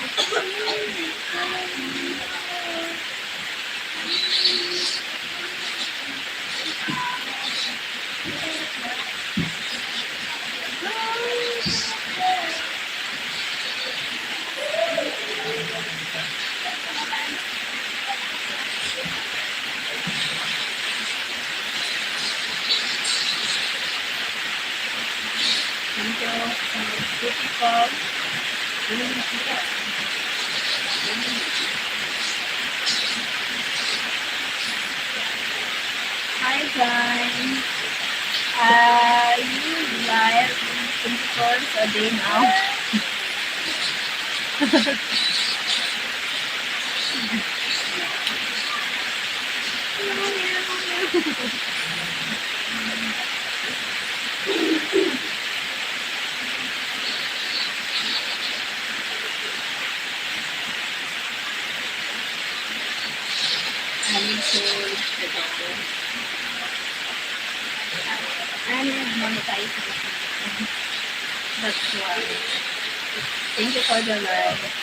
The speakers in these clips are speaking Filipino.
Hi guys. You live 24 hours a day now. I need to I need monetization. That's why. Thank you for the live.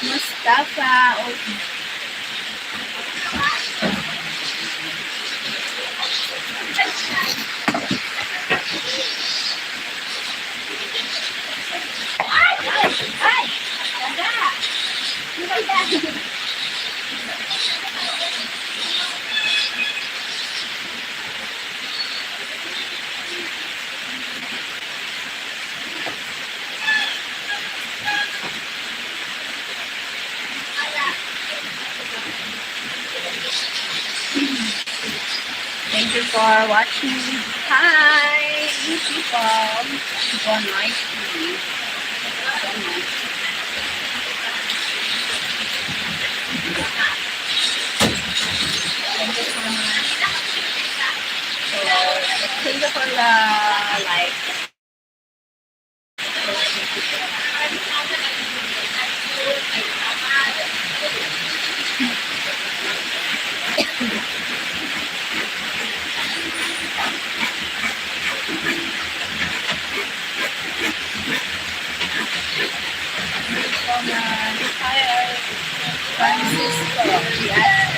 Mustafa. Oh. Thank you for watching. Hi, people. People nice to you. So nice. Thank you so much. So, thank you for the like. Francisco, yes.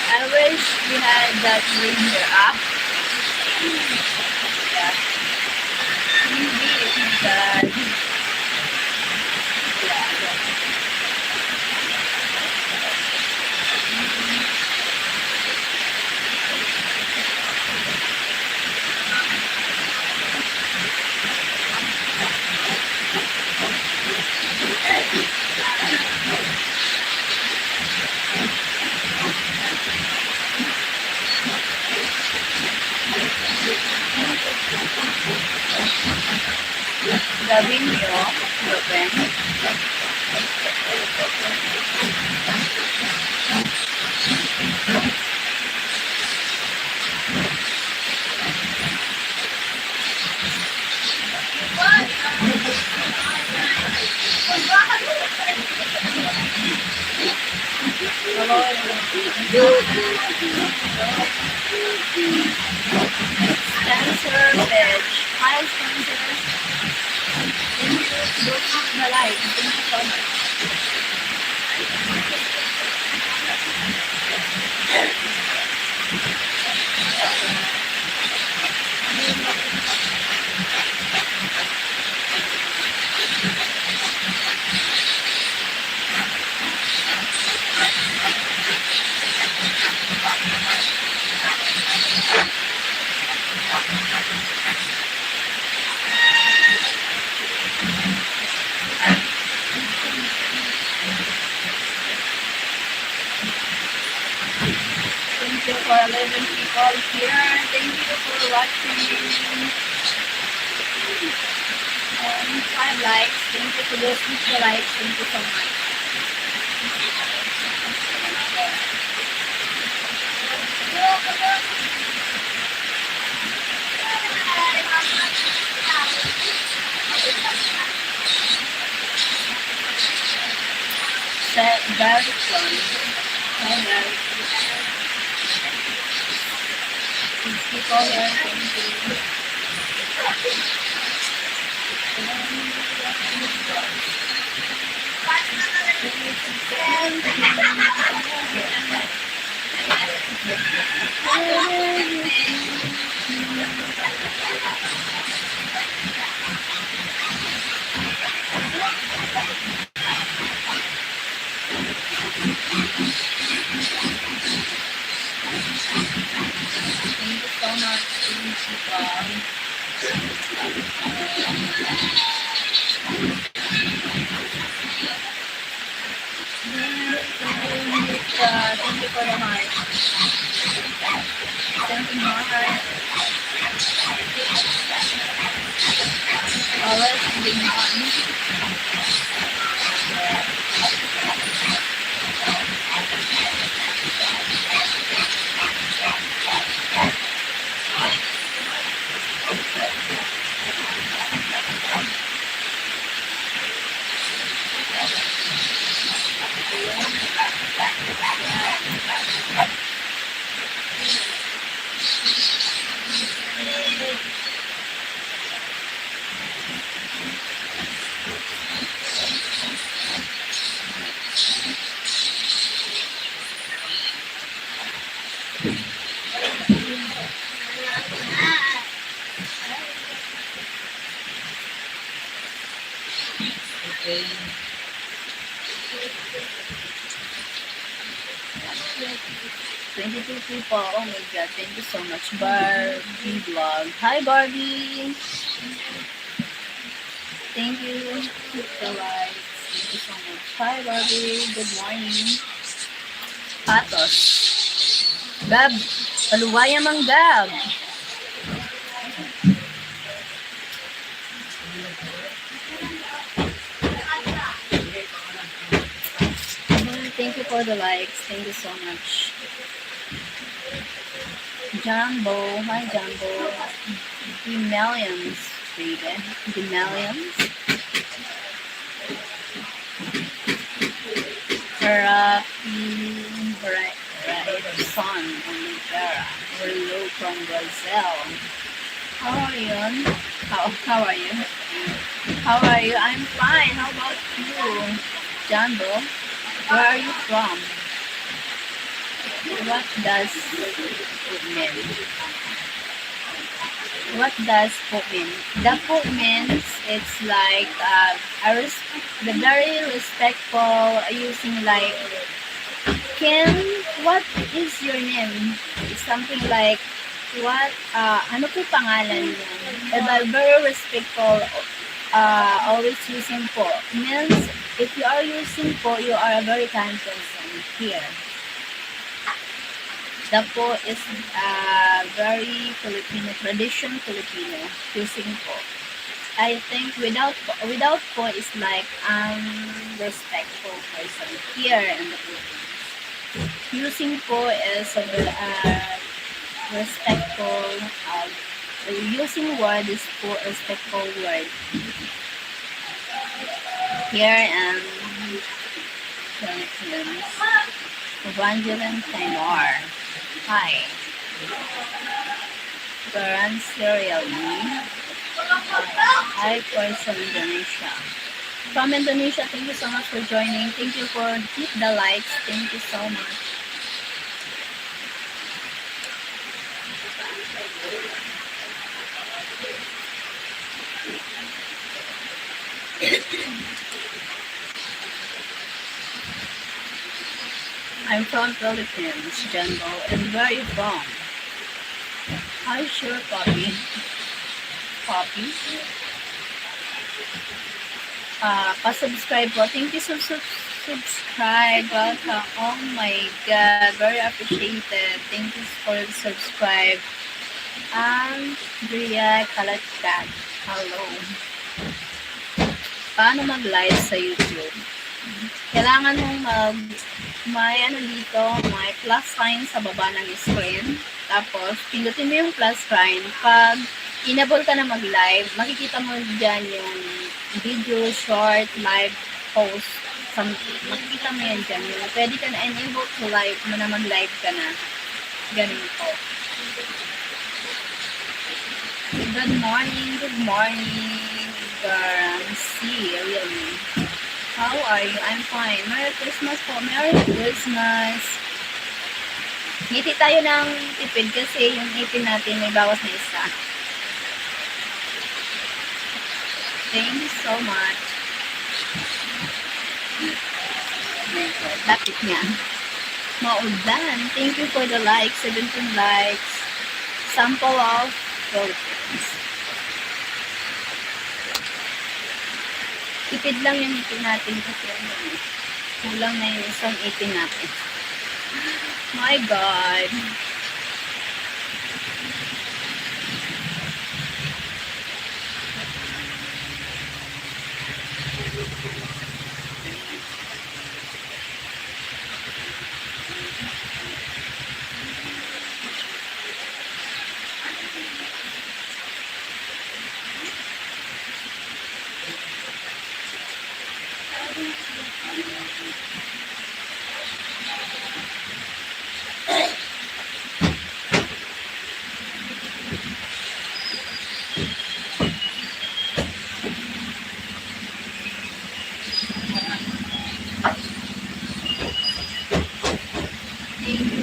I wish we had that Ranger app. Yeah. Maybe it's that. Sabihin nyo, open. Spencer Veg. Hi, Spencer. Thank you. Don't hit the like. Thank you so much. Thank you for 11 people here. Thank you for watching. And 5 likes. Thank you to those with the likes. Thank you so much. Set very fun. People here. Thank you. Thank you so much, thank you for the heart. Thank you, heart. Always being okay. 22 people. Oh my god, thank you so much. Barbie vlog. Hi Barbie. Thank you. Hit the likes. Thank you so much. Hi Barbie. Good morning. Patos. Gab. Paluwaya mang Gab. Thank you for the likes. Thank you so much. Jumbo. Hi Jumbo. The millions, baby. The millions. Right, son Oliveira. Hello from Brazil. How are you? How are you? How are you? I'm fine. How about you, Jumbo? Where are you from? What does it mean? What does poop mean? The poop means it's like the very respectful using like Kim, what is your name? It's something like what ano po pangalan mo? The very respectful always using po means if you are using po, you are a very kind person here. The po is very Filipino, tradition Filipino, using po. I think without po is like respectful person here in the Philippines. Using po is respectful. Using word is po respectful word here in Philippines. Evangeline Taymor. Hi. Garan Serial Me. Hi, person Indonesia. From Indonesia, thank you so much for joining. Thank you for hit the likes. Thank you so much. I'm from Philippines, Jumbo. And where are you from? Hi, sure, Poppy. Poppy? Pa-subscribe po. Thank you so subscribe. Welcome. Oh my God. Very appreciated. Thank you for the subscribe. Andrea Kalatkat. Hello. Paano mag-live sa YouTube? Kailangan mong may dito, may plus sign sa baba ng screen. Tapos, pindutin mo yung plus sign. Pag enable ka na mag-live, makikita mo dyan yung video, short, live, post, something. Makikita mo yan dyan. Yung pwede ka na enable to live mo na mag-live ka na. Ganun po. Good morning, really. How are you? I'm fine. Merry Christmas po. Merry Christmas. Ngiti tayo ng tipid kasi yung ipin natin may bawas na isa. Thank you so much. Lapit niya. Maulan. Thank you for the likes. 17 likes. Sample of Philippines. Ipid lang yung ipin natin kasi kulang na yung isang ipin natin. My God.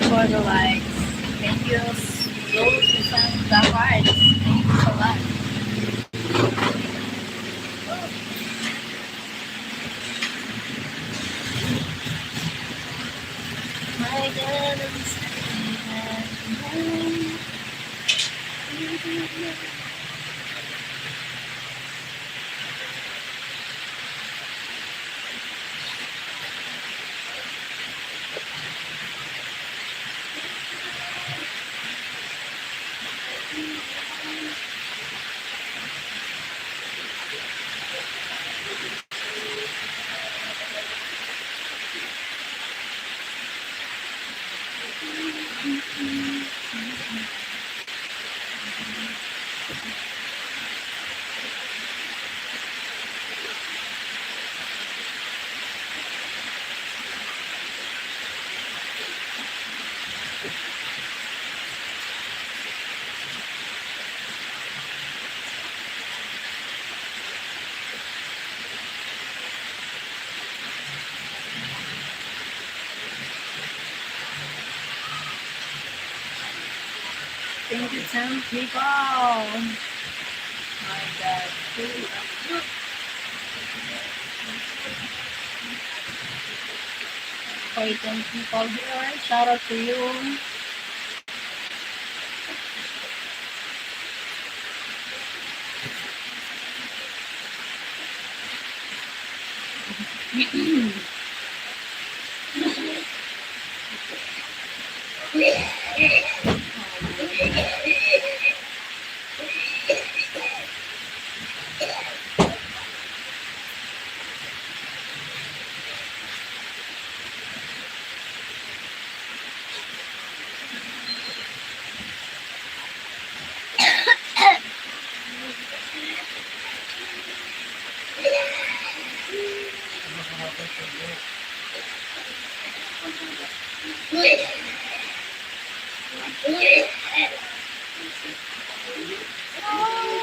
For the likes. Thank you. Those who sent the hearts. Thank you so much. My God, I'm Thank you, 10 people. My God. 10 people here. Shout out to you.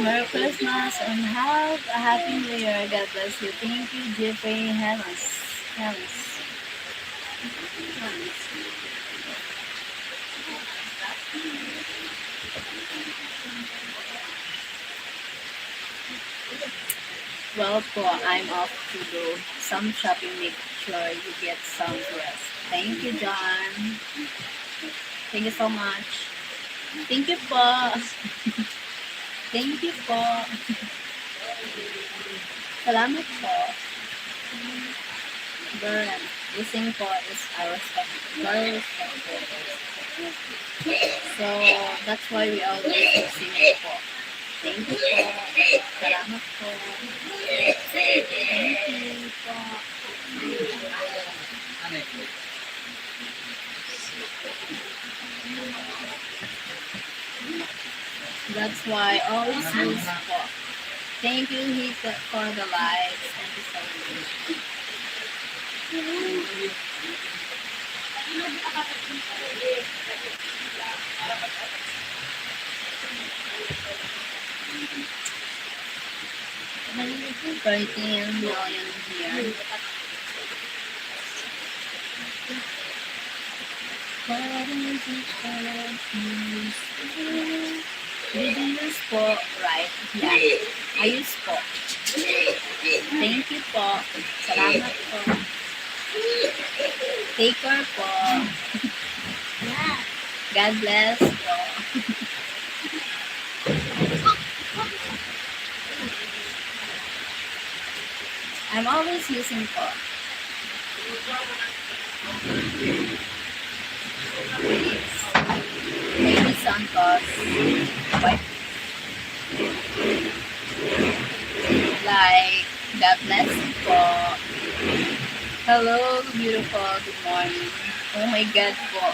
Merry Christmas and have a Happy New Year. God bless you. Thank you, Jeffrey Helms. Helms. Well po, I'm off to do some shopping. Make sure you get some rest. Thank you, John. Thank you so much. Thank you po. Thank you po. Salamat po. Beren, listening po is our respect. Very respectful. So, that's why we always sing po. Thank you po. Salamat po. Thank you po. That's why always use po. Thank you, Hita, for the likes. Thank you so much. $13 million here. Did you use po, right? Yeah. I use po. Thank you po. Salamat po. Take care po. God bless po. I'm always using po. Maybe Santos. What? Like, God bless you po. Hello, beautiful. Good morning. Oh my God po.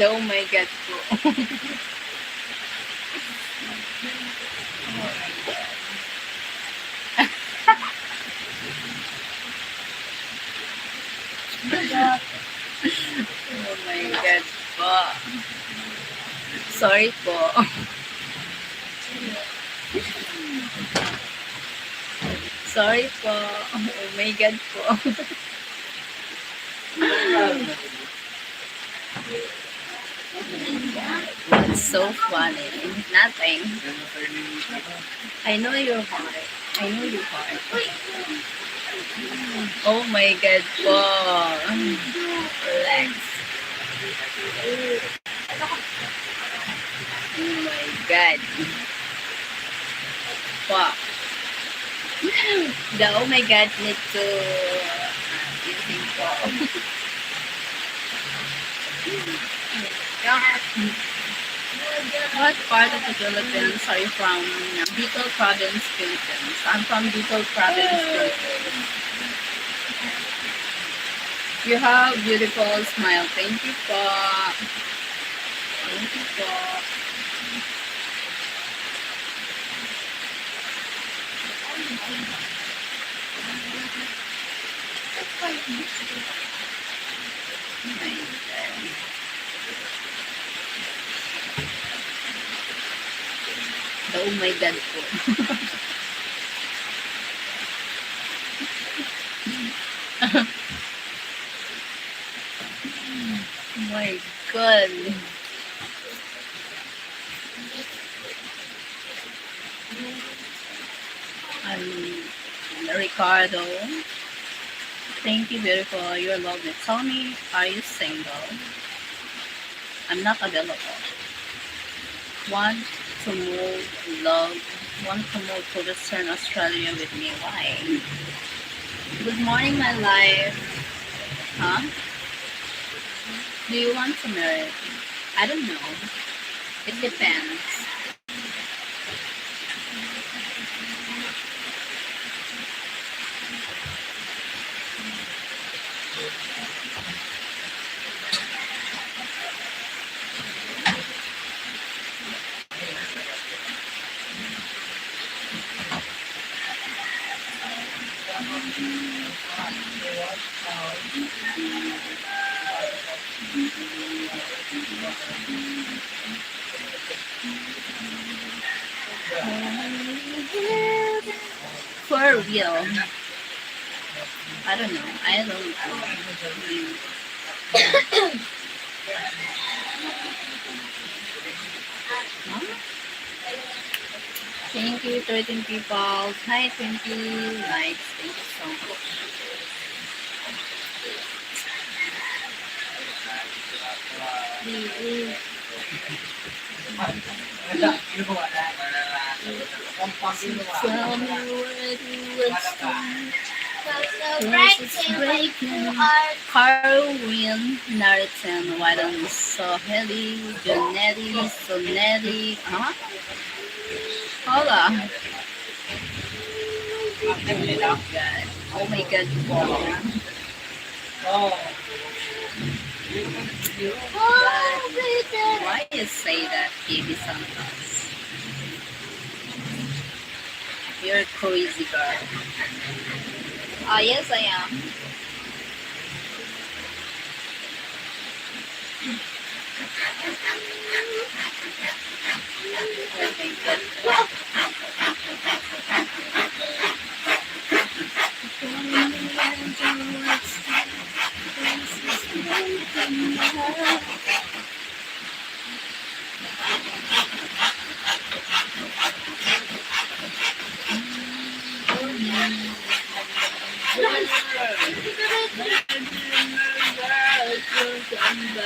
Oh my God po. Oh my God po. Sorry po. Sorry po. Oh my God po. What's so funny? Nothing. I know you're hard. I know you're hard. Oh my God po. Relax. Oh my God. Po. The oh my God need to using po. What part of the Philippines are you from? Bicol Province, Philippines. I'm from Bicol Province, Philippines. You have beautiful smile. Thank you po. Thank you po. Oh my God po. Oh my God. Ricardo. Thank you, beautiful. You're lovely. Tell me, are you single? I'm not available. Want to move, love, want to move to Western Australia with me. Why? Good morning, my life. Huh? Do you want to marry? I don't know. It depends. For real. I don't know. I don't know. Huh? Thank you, 13 people. Hi, 20 likes. Thank you so much. Tell me what it's breaking. Carwin, Naratan, Wadan, Soheli, Janetti, Sonetti. Huh? Hola. Oh my god. Why you say that, Baby Santos? You're a crazy girl. Yes, I am. Oh my god.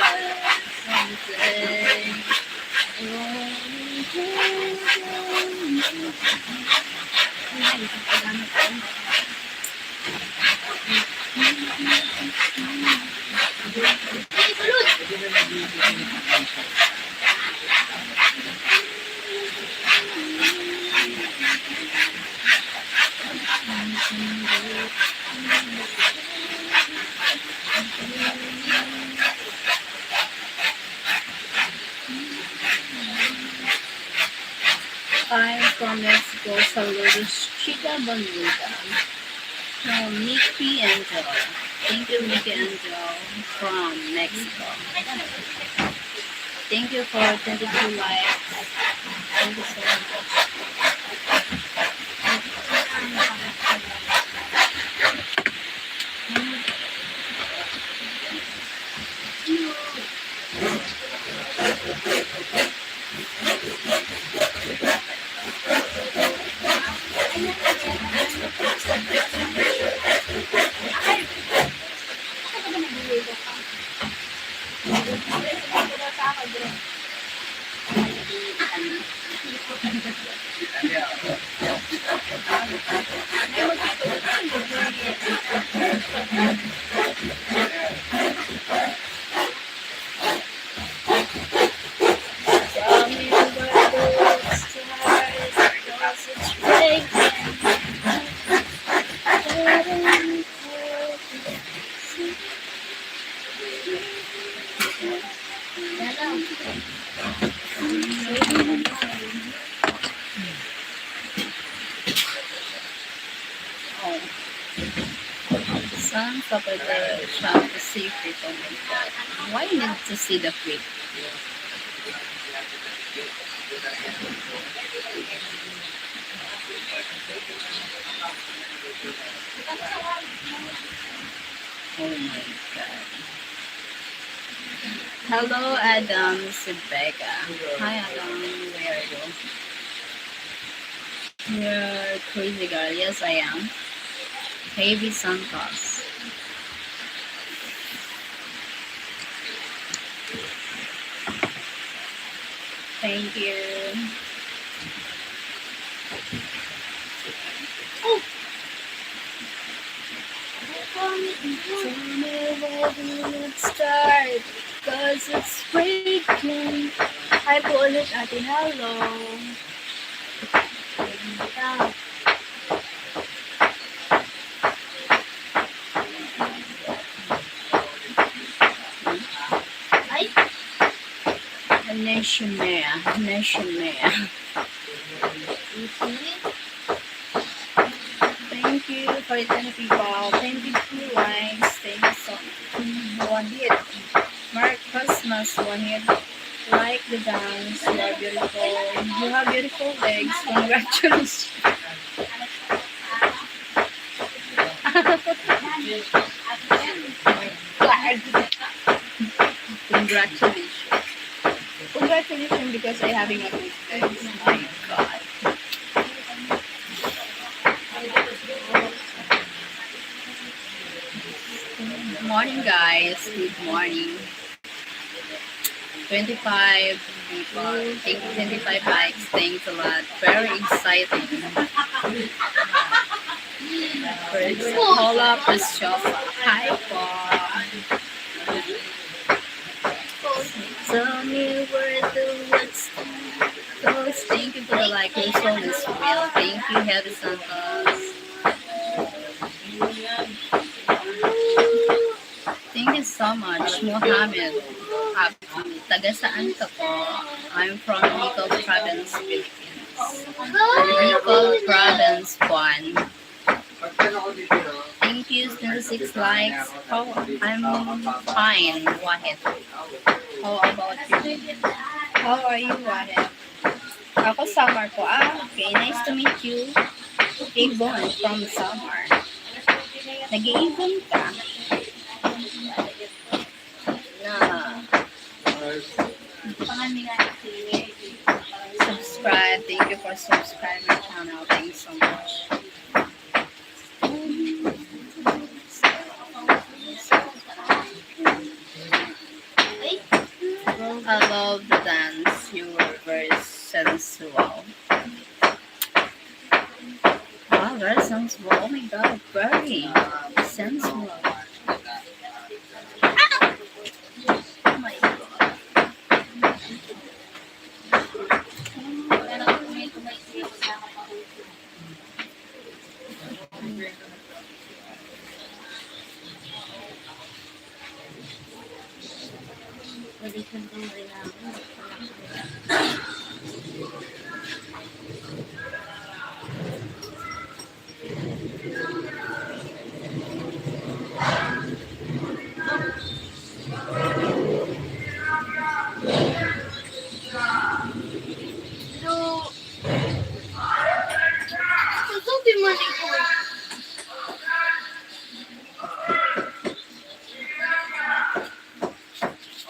I'm from Mexico. Saludos, Chica Bonita. From Mickey Angel. Thank you, Mickey Angel from Mexico. Thank you for 22 likes. Thank you so much. Tell me where the stars goes it's breaking. Oh, the sun's up at the shop to see freak. Oh my god. Why you need to see the freak? Oh my god. Hello, Adam, Rebecca. Hi, Adam. Where are you? You're a crazy girl. Yes, I am. Baby Santos. Thank you. Oh. Tell me where did it start? Cause it's breaking. I pull it at the hello. Neshimea. Thank you for the 10 people. 22 likes. Thank you so much. One hit. Merry Christmas. One hit. Like the dance. You are beautiful. You have beautiful legs. Congratulations. Congratulations. Congratulations because I having a good legs. My God. Good morning, guys. Good morning. 25 people. Thank you, 25 likes. Thanks a lot. Very exciting. First, Paula Praschofa. Hi, Paul. Tell me where the what's goes. Thank you for the like. Your soul is real. Thank you, Heather Santos. Thank you so much, Mohammed. Taga saan ka po? I'm from Bicol Province, Philippines. Bicol Province 1. Thank you, 26 likes. Oh, I'm fine, Wahid. How about you? How are you, Wahid? Ako, Samar po. Okay. Nice to meet you. Ibon from Samar. Nag-iibon ka. Subscribe. Thank you for subscribing my channel. Thanks so much. I love the dance. You were very sensual. Wow, very sensual. Oh my God, very sensual. Oh my God.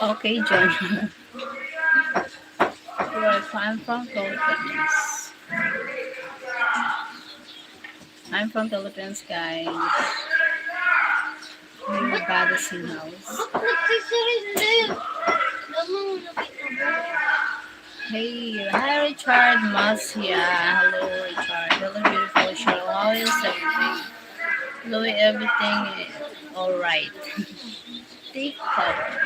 Okay, John. Yes, I'm from Philippines. I'm from Philippines, guys. I'm a goddess in house. Hey, hi Richard Masia. Hello Richard. Hello beautiful show. How is everything? Hello everything. Alright. Take cover.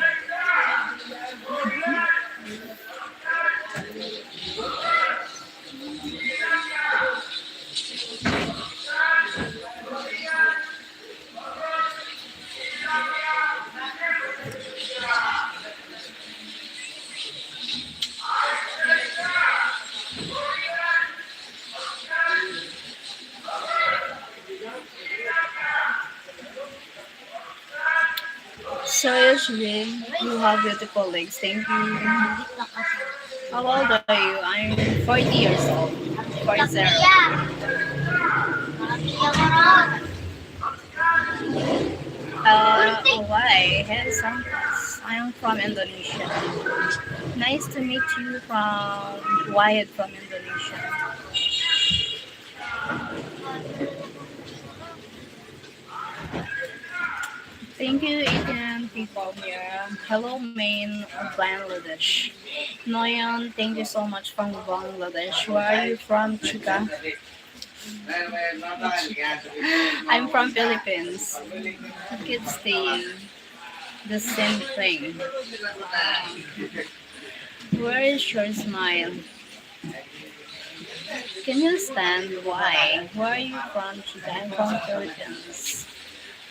Seriously, you have beautiful legs. Thank you. How old are you? I'm 40 years old. 40. Why? Hey, Santos. I'm from Indonesia. Nice to meet you from Wyatt from Indonesia. Thank you, 18 people here. Hello, main Bangladesh. Noyan, thank you so much from Bangladesh. Where are you from, Chica? I'm from Philippines. I keep saying the same thing. Where is your smile? Can you stand? Why? Where are you from, Chica? I'm from Philippines.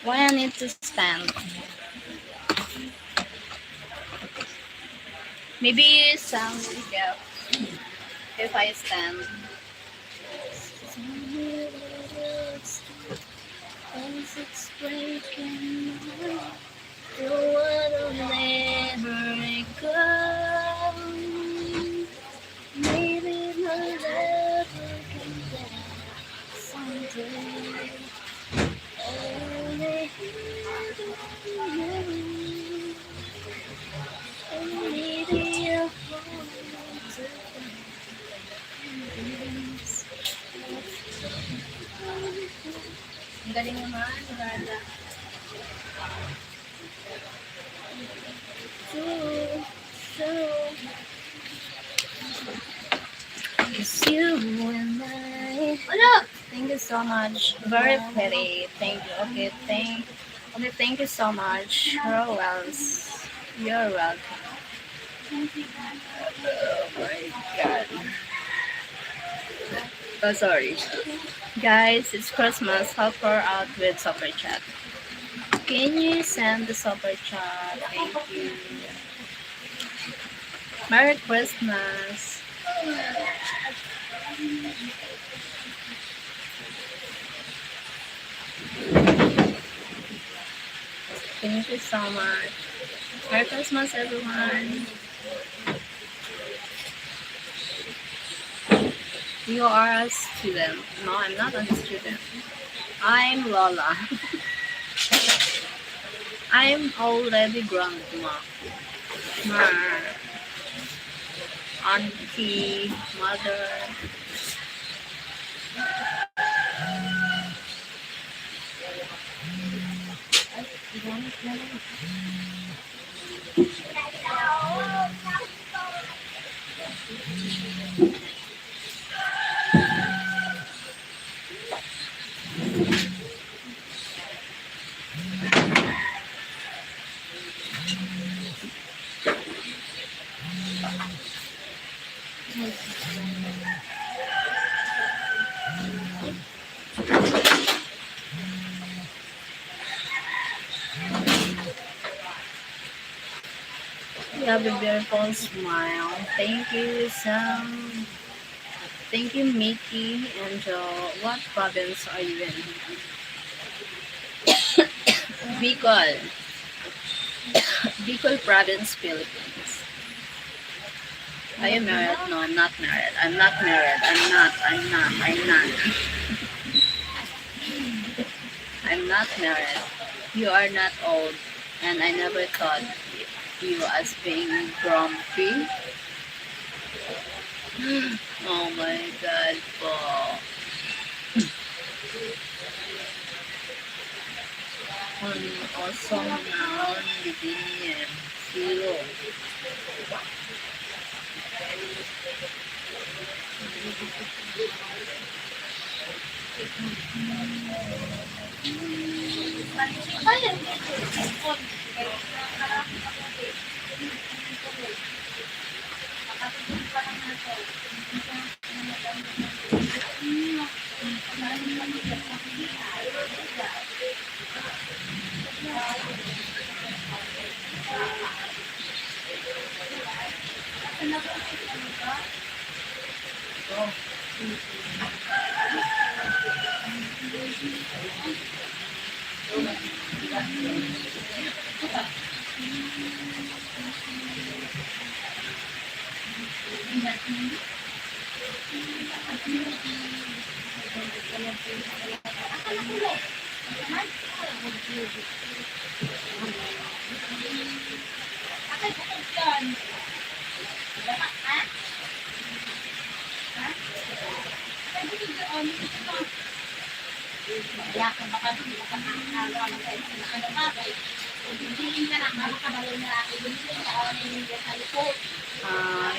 Why I need to stand? Maybe some, yeah, if I stand. As it's breaking my heart, you wanna let her go. Maybe my love can last someday. Only you, only the heart to this. Ang galing naman, Rada. True, true. It's you and I. Ano? Thank you so much. Very pretty. Thank you. Okay, thank you so much. You're welcome. Oh my god. Oh, sorry. Guys, it's Christmas. Help her out with super chat. Can you send the super chat? Thank you. Merry Christmas. Thank you so much. Merry Christmas, everyone. You are a student. No, I'm not a student. I'm Lola. I'm already grandma. Ma, auntie, mother. You have a beautiful smile. Thank you, Sam. Thank you, Mickey. And what province are you in? Bicol. Bicol province, Philippines. Are you married? No, I'm not married. I'm not married. I'm not. I'm not married. You are not old. And I never thought you as being grumpy. Oh my God po. An awesome noun begin. Zero.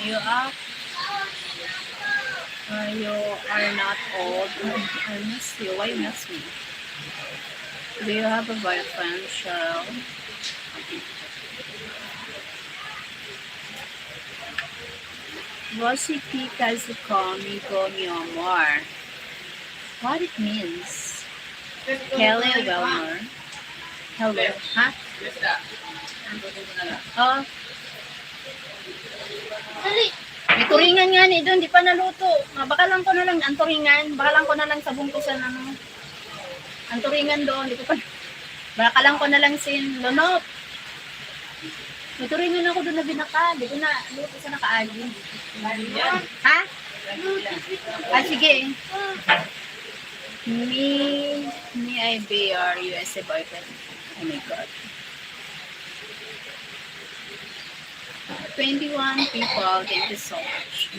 You are you are not old. I miss you. Why you miss me? Do you have a boyfriend, Cheryl? Você fica comigo, meu amor. What it means? Kelly Wellner. Hello. Huh? Oh. May turingan nga ni doon, di pa naluto. Baka lang ko na lang, ang turingan, baka lang ko na lang sa bungkusan ano. Ang turingan doon, di ko pa, baka lang ko na lang sin lunok. May turingan ako doon na binaka, di ko na luto sa nakaagi. Ha? Ah, sige. Me I be your USA boyfriend. Oh my God. 21 people, thank you so much.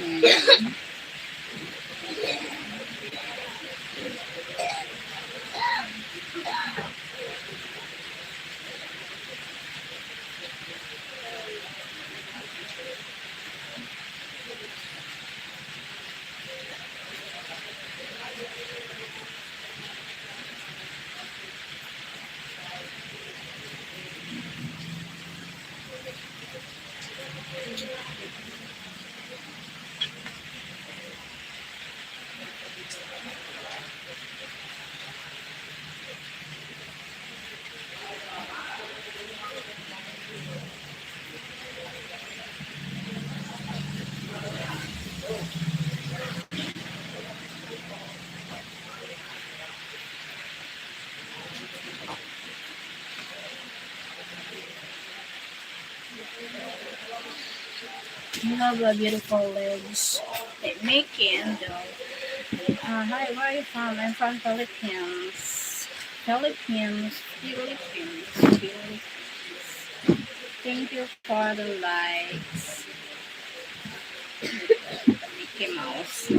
You have a beautiful lips. They make candle. Hi, where are you from? I'm from Philippines. Philippines. Thank you for the likes. Mickey Mouse.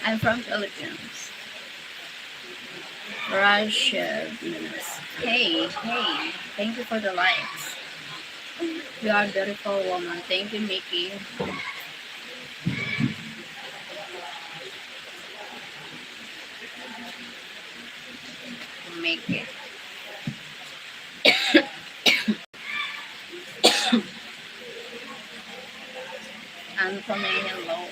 I'm from Philippines. Russia, Venus. Hey, thank you for the likes. You are a beautiful woman. Thank you, Mickey. Make it. Anthony, hello.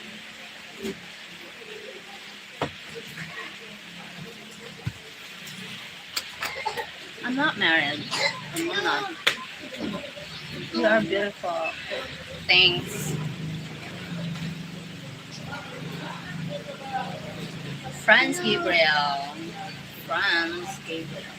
I'm not married. I'm not. You are beautiful. Thanks. Franz Gabriel. Franz Gabriel.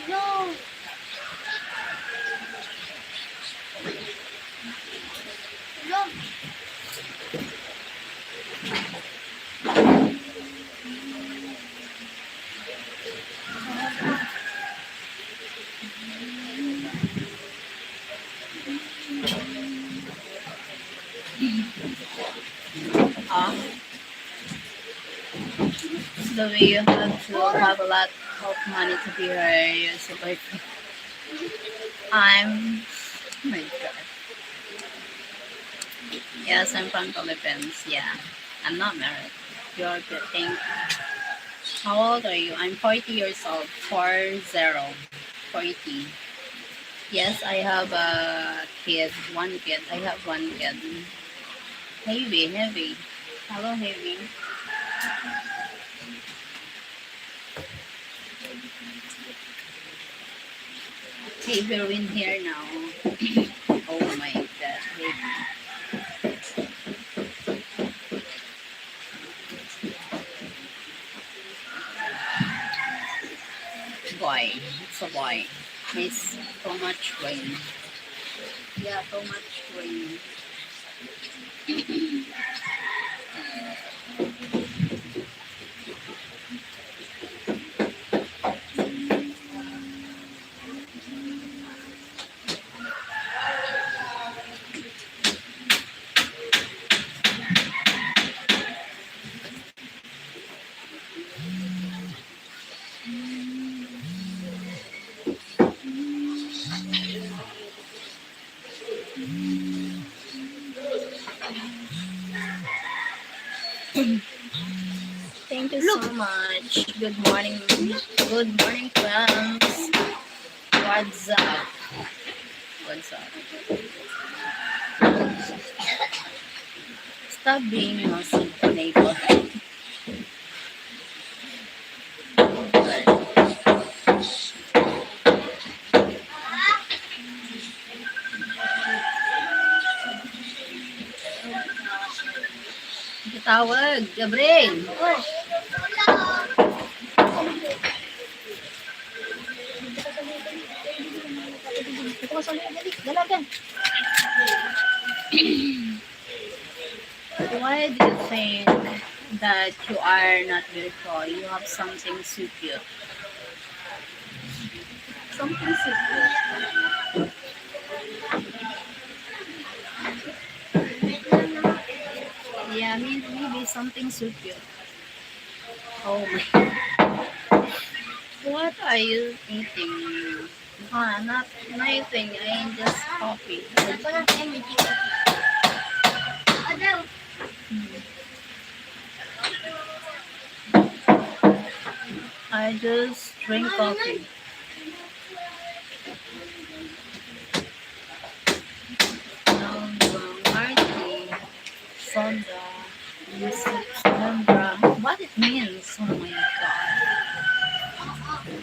No. No. The way you have to have a lot of money to be her so like I'm oh my god. Yes, I'm from Philippines. Yeah. I'm not married. You're good. Thank you. How old are you? I'm 40 years old. 40. 40. Yes, I have a kid. One kid. I have one kid. Heavy. Hello, Heavy. Hey, we're in here now. Oh my god, Heavy. Boy, it's a boy. Miss too much rain. Yeah, too much rain. Thank you so much. Good morning. Good morning, friends. What's up? What's up? Stop being nosy, neighbor. Tawag, Gabriel. Oh. Why do you think that you are not beautiful? You have something so cute. Something so cute. Yeah, maybe something so cute. Oh my. What are you eating? Not nothing. I just coffee. I just drink coffee. Marty, Sonda, Sandra. What it means? Oh my god.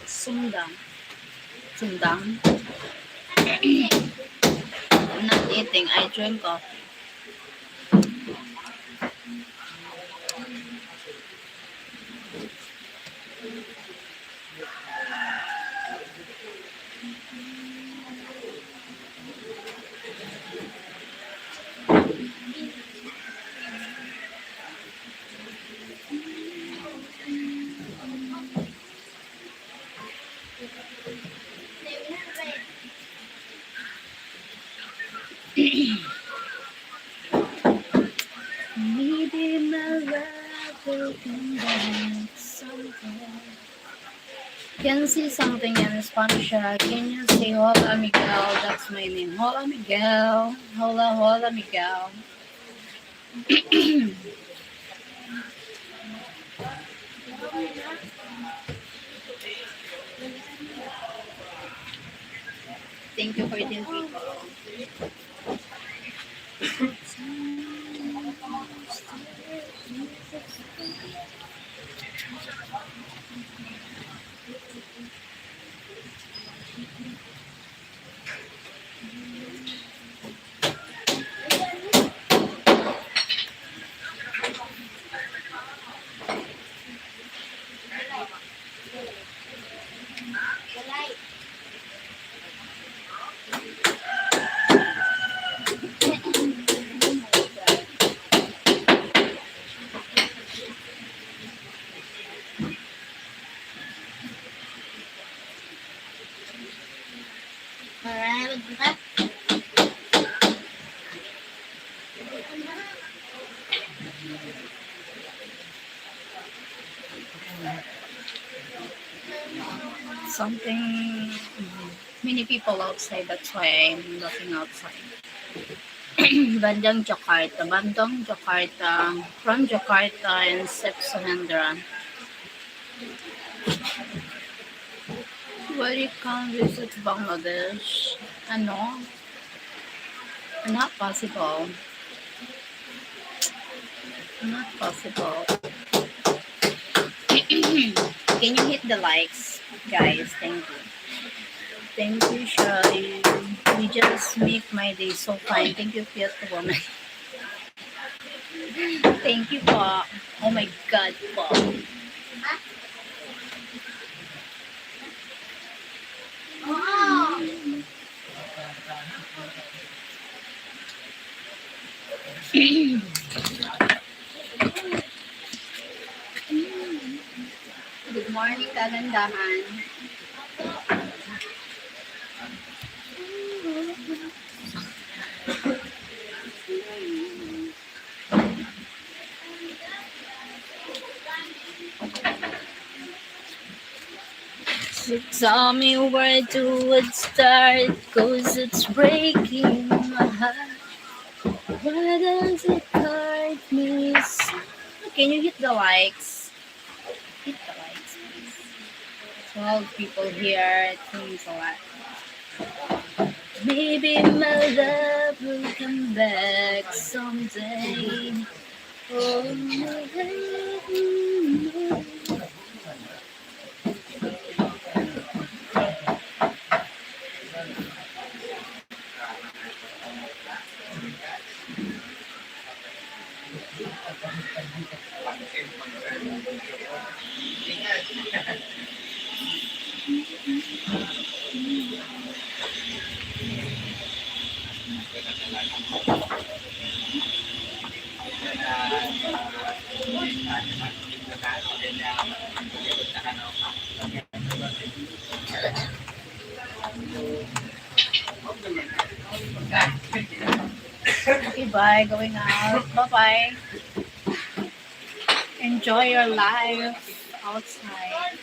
Sundang. Sundang. I'm not eating. I drink coffee. Maybe my love will come back someday. Can you see something in Spanish? Can you say Hola Miguel? That's my name. Hola Miguel. Hola Miguel. Thank you for the video. Something, many people outside, that's why I'm looking outside. Bandang Jakarta, from Jakarta and Sepsahendra. Where you can visit Bangladesh? Ano? Not possible. Not possible. Can you hit the likes, guys? Thank you. Thank you, Shirley. You just make my day so fine. Thank you, cute woman. Thank you po. Oh my God po. Wow. Good morning, kagandahan. So tell me where to it start, cause it's breaking my heart. Why does it hurt me so? Can you hit the likes? Hit the likes, please. 12 people here, it means a lot. Maybe my love will come back someday. Oh, okay, bye. Going out. Bye bye. Enjoy your life outside.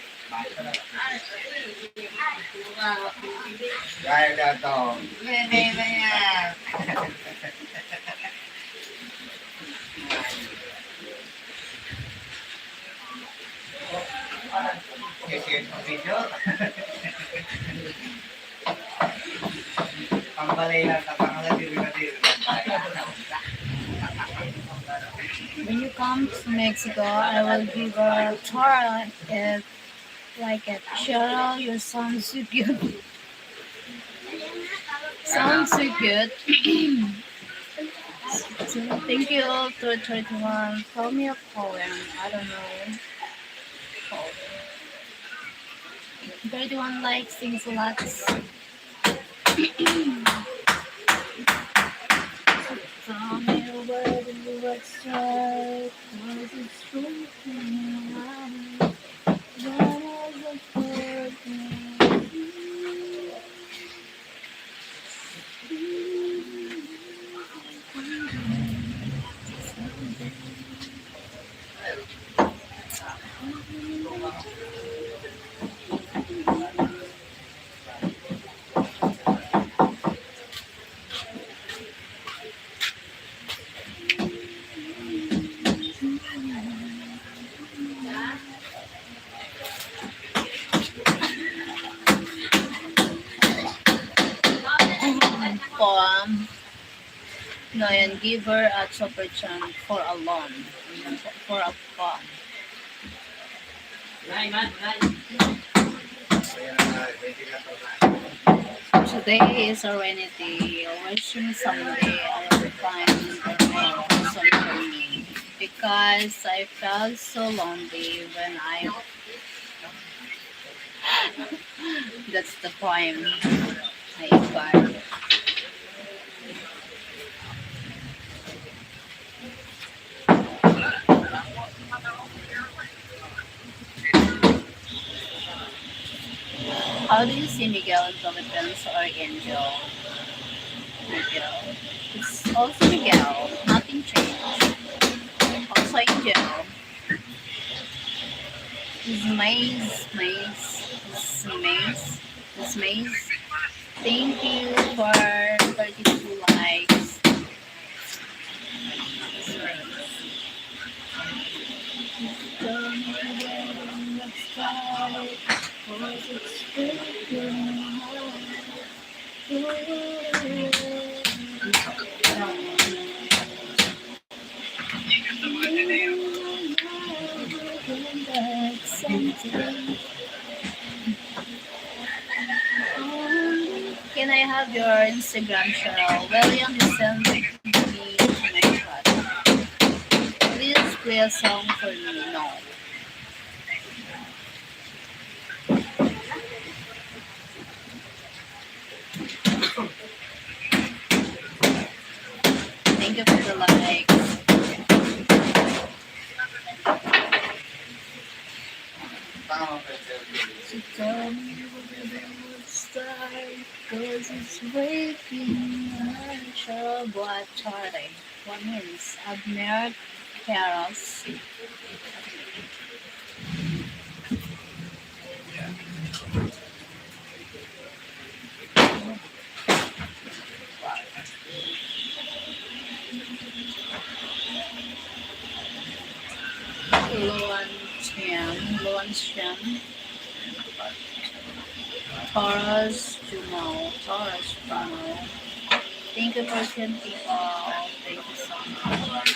Gaya na to. Hindi na yan. Kasi yung video. Pambalay lang na pangalatiri na dito. When you come to Mexico, I will give a tour if like it. Cheryl, you sound so good. Sounds so good. So, thank you to 31. Tell me a poem. I don't know. Poem. 31 likes, thanks a lot. Tell me where do you start? Was it true? When was it hurt me? Poem. No, and give her a chopper chant for a loan. For a poem. Today is a rainy day. Wishing someday I will find a person for me. Because I felt so lonely when I. That's the poem. I got. How do you see Miguel in Philippines or Angel? Miguel. It's also Miguel. Nothing changed. Also Angel. It's Maze. Thank you for 32 likes. Can I have your Instagram, Cheryl? William is sending me to my chat. Please play a song for me. No. Thank you for the like. Tama ka, sir. So tell me where the would start, 'cause it's breaking my heart. What are What means? Admired Paros. Luan Chen, Taurus Jumo. Thank you for 10 people. Thank you so much.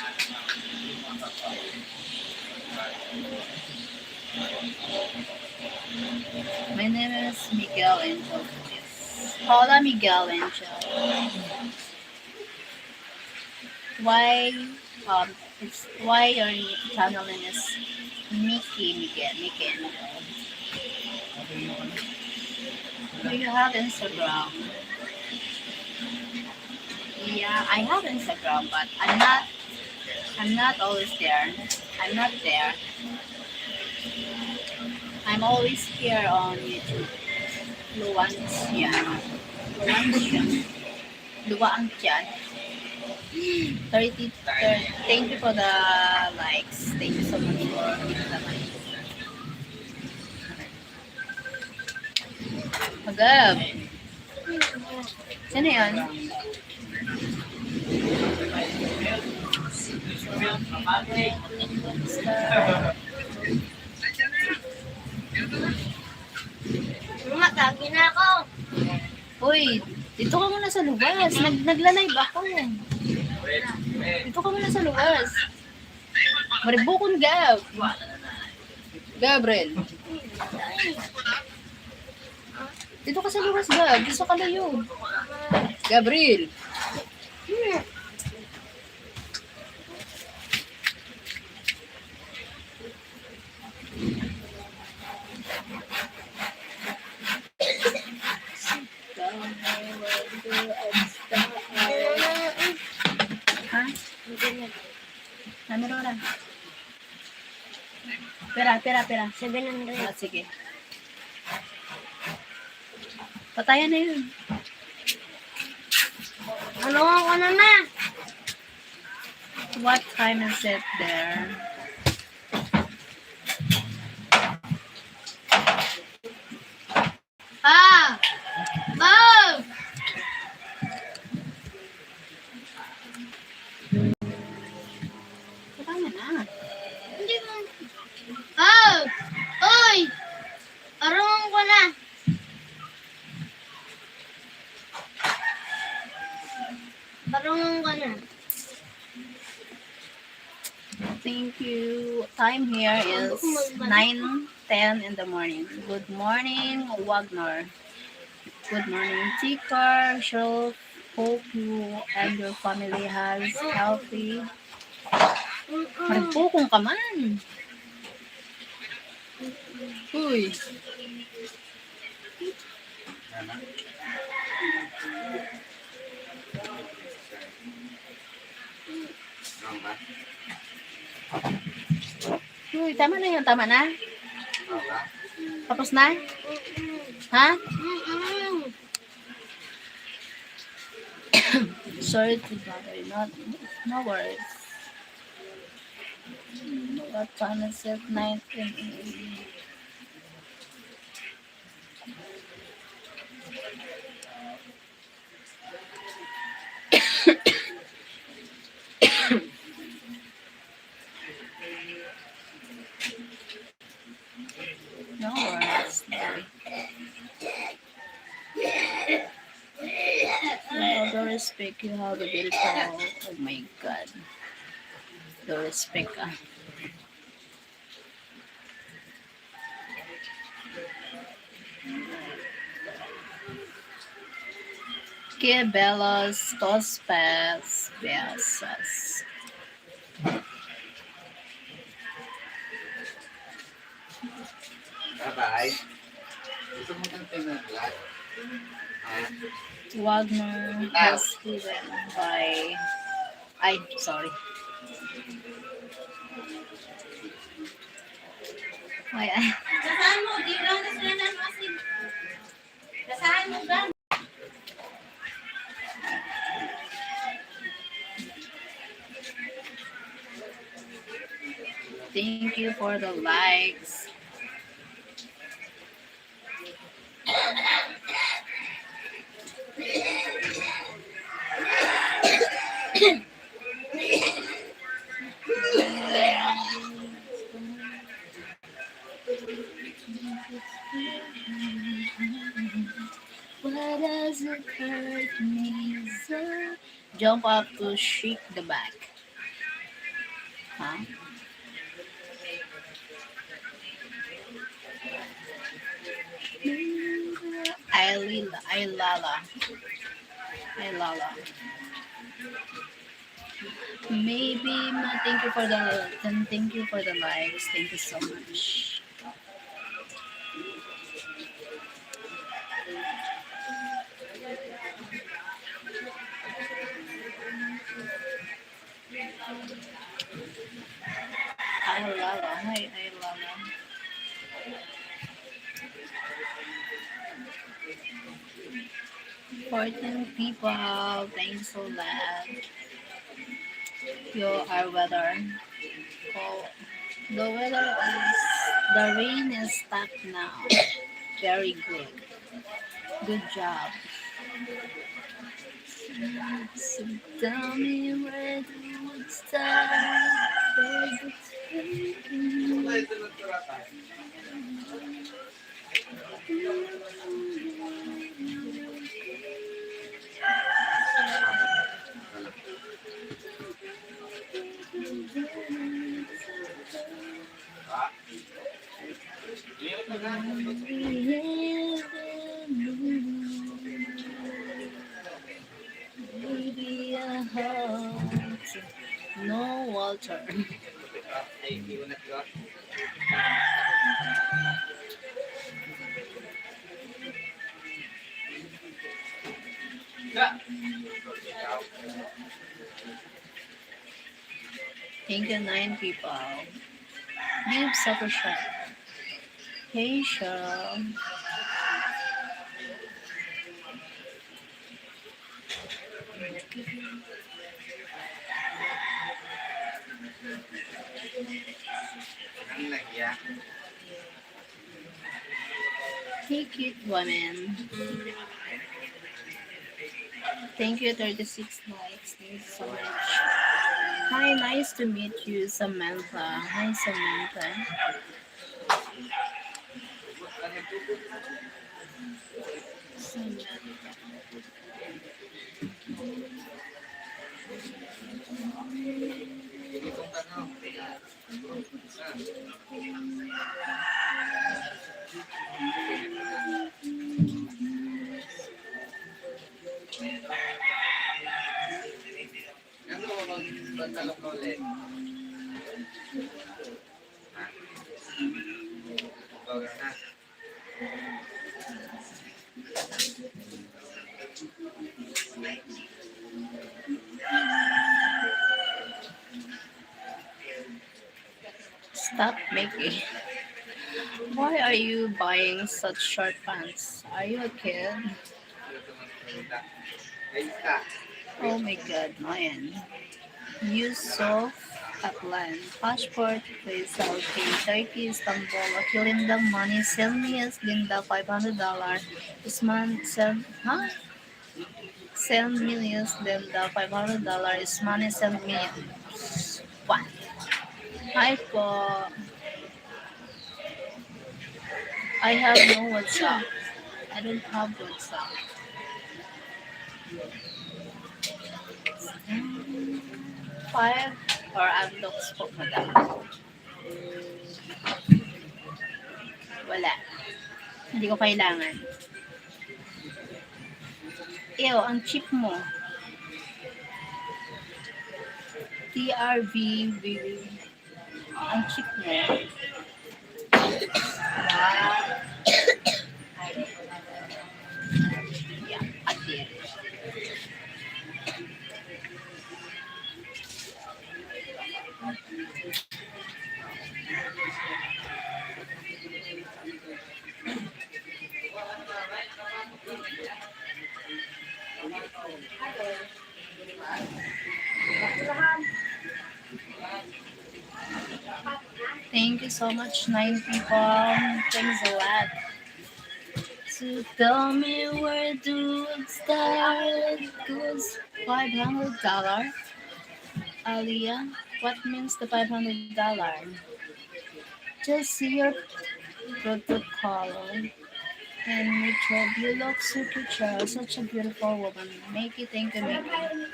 My name is Miguel Angel. Please. Paula Miguel Angel. Why why your channel name is Mickey Angel? Do you have Instagram? Yeah, I have Instagram, but I'm not always there. I'm not there. I'm always here on YouTube. Luan Xian. Luan Xian. Luan Xian. 30, thank you for the likes. Thank you so much for giving the likes. Magab. Sino yan? Matagi na ako. Uy, dito ka muna sa luwas. Nagla-live ako. Dito ka muna sa luwas. Maribukon, Gab. Gabriel. Dito ka sa luwas, Gab. Gusto ka layo. Gabriel. Ha? Ano na? Pera. 700. Ah, sige. Patayan na yun. Ano ako na na? What time is it there? Ah! Oh! Patayan na. Hindi mo. Oh! Oy! Arungan ko na. Arungan ko na. Thank you. Time here is 9:10 in the morning. Good morning, Wagner. Good morning, Tikar. Sure, hope you and your family has healthy. Maripukong ka man. Uy. Uy, tama na yun. Tama na? Tapos na? Ha? Sorry to bother you. No worries. What time is it? 19. No worries. With all the respect you have the beautiful. Oh my God. The respect. Que belas tos pés besas. Bye-bye. Gusto mo kang tinaglat? Wagner has given by. Ay, sorry. Why I Basahan mo, di lang na sila na masin. Basahan mo ba? thank you for the likes. Why does it hurt me so? Jump up to shake the back. Huh? I lala. Maybe thank you for the likes. Thank you so much. I lala. Hi, I lala. 14 people. Thanks so loud. Yo, our weather. Oh, the rain is stopped now. Very good. Good job. So tell me where to start. Where to begin. Wala ito nagsuratan. Ah. Lihat na nga. Maybe a heart. No Walter. Ay, iwanat ko. Ka. Thank you, 9 people. Give super shot. Hey, Cheryl. Ang nagya. Hey, cute woman. Thank you, 36 likes. Thank you so much. Hi, nice to meet you, Samantha. Hi, Samantha. Samantha. Hindi kong tanong. Ano mo magtanong ka ulit? Ha? Baga na. Stop making. Why are you buying such short pants? Are you a kid? Ayos ka. Oh my god, man. Yusuf Kaplan. Passport, please. Okay. Turkey, Istanbul. Okay, Linda, money. Send me as Linda $500. Isman, send, huh? Send me as Linda $500. Isman, send me. What? Hi po. I have no WhatsApp. I don't have WhatsApp. Five or unlocks po, madam. Wala. Hindi ko kailangan. Ew, ang cheap mo. TRV, ang cheap mo. Wow. Yeah, ate. you so much, 9 people. Thanks a lot. So tell me where do it start? Goes $500. Aliyah, what means the $500? Just see your protocol. And you job, you look super chill, such a beautiful woman. Make it, thank you, make it.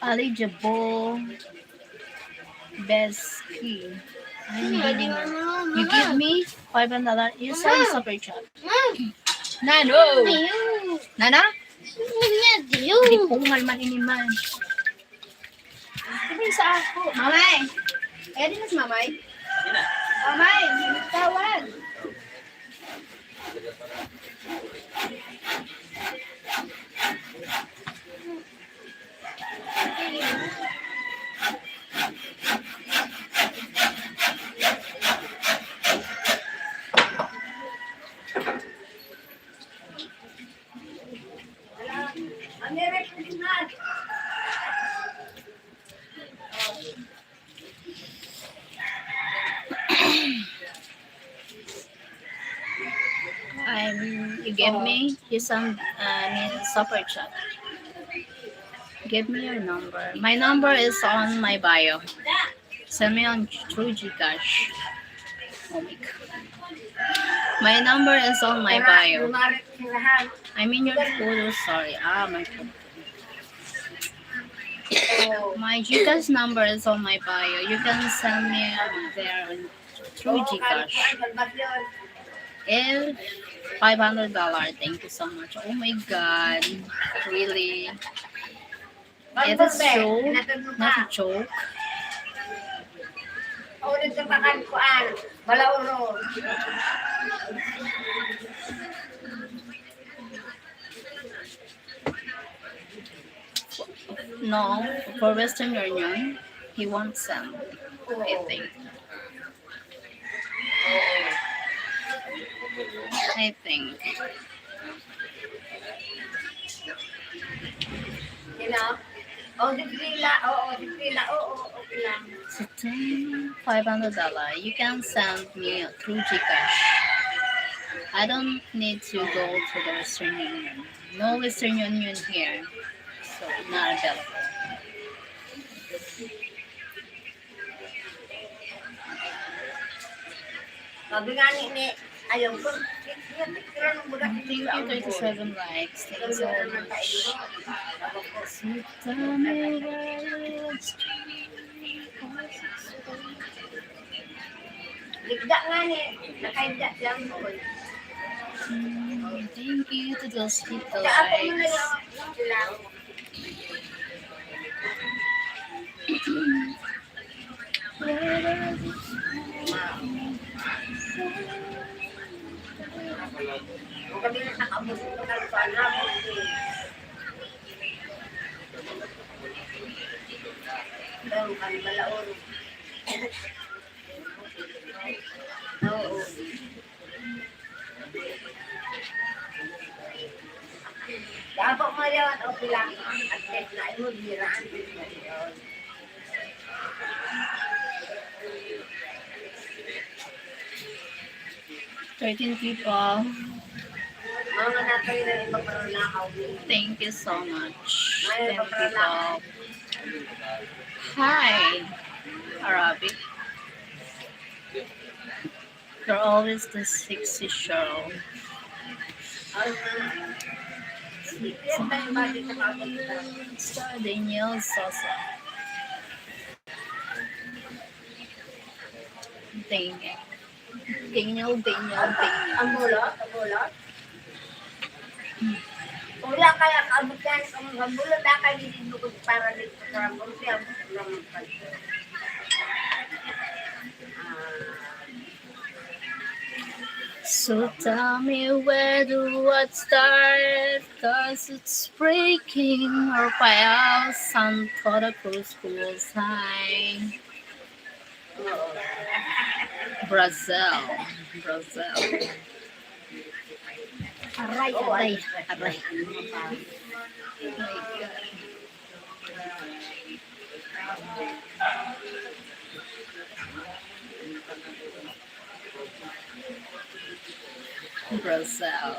Ali Jabo, best key. I'm giving you. You give me $500. You saw the super chat. Nano! Ayun. Nana? Ayun. Di pungal man iniman. Sabi sa ako. Mamay! Kaya din mas mamay? Mamay! Tawag! You give me, you send me super chat. Give me your number. My number is on my bio. Send me on through Gcash. Oh my god. My number is on my bio. I mean your photo, sorry. My photo. My Gcash number is on my bio. You can send me there through Gcash. If $500, thank you so much. Oh my god, really? It is true, not a joke. No, for Western Union, he won't send, I think. I think. So $500. You can send me through Gcash. I don't need to go to the Western Union. No Western Union here, so not available. Thank you, 37 likes. Thank you so much. So tell me where it's thank you to those people likes. Dapat mo yan, okay lang. At least na imo, biraan. 13 people. Thank you so much. 10 people. Hi, Arabic. You're always the sexy show. Daniel Sosa. Daniel. Ang bulot? Wala kaya kaabot yan. Ang bulot na kayo dinugod para dito sa bulot. So tell me where do I start? Cause it's breaking our files and protocol schools high. Brazil. Aray. Oh my God. Brazil.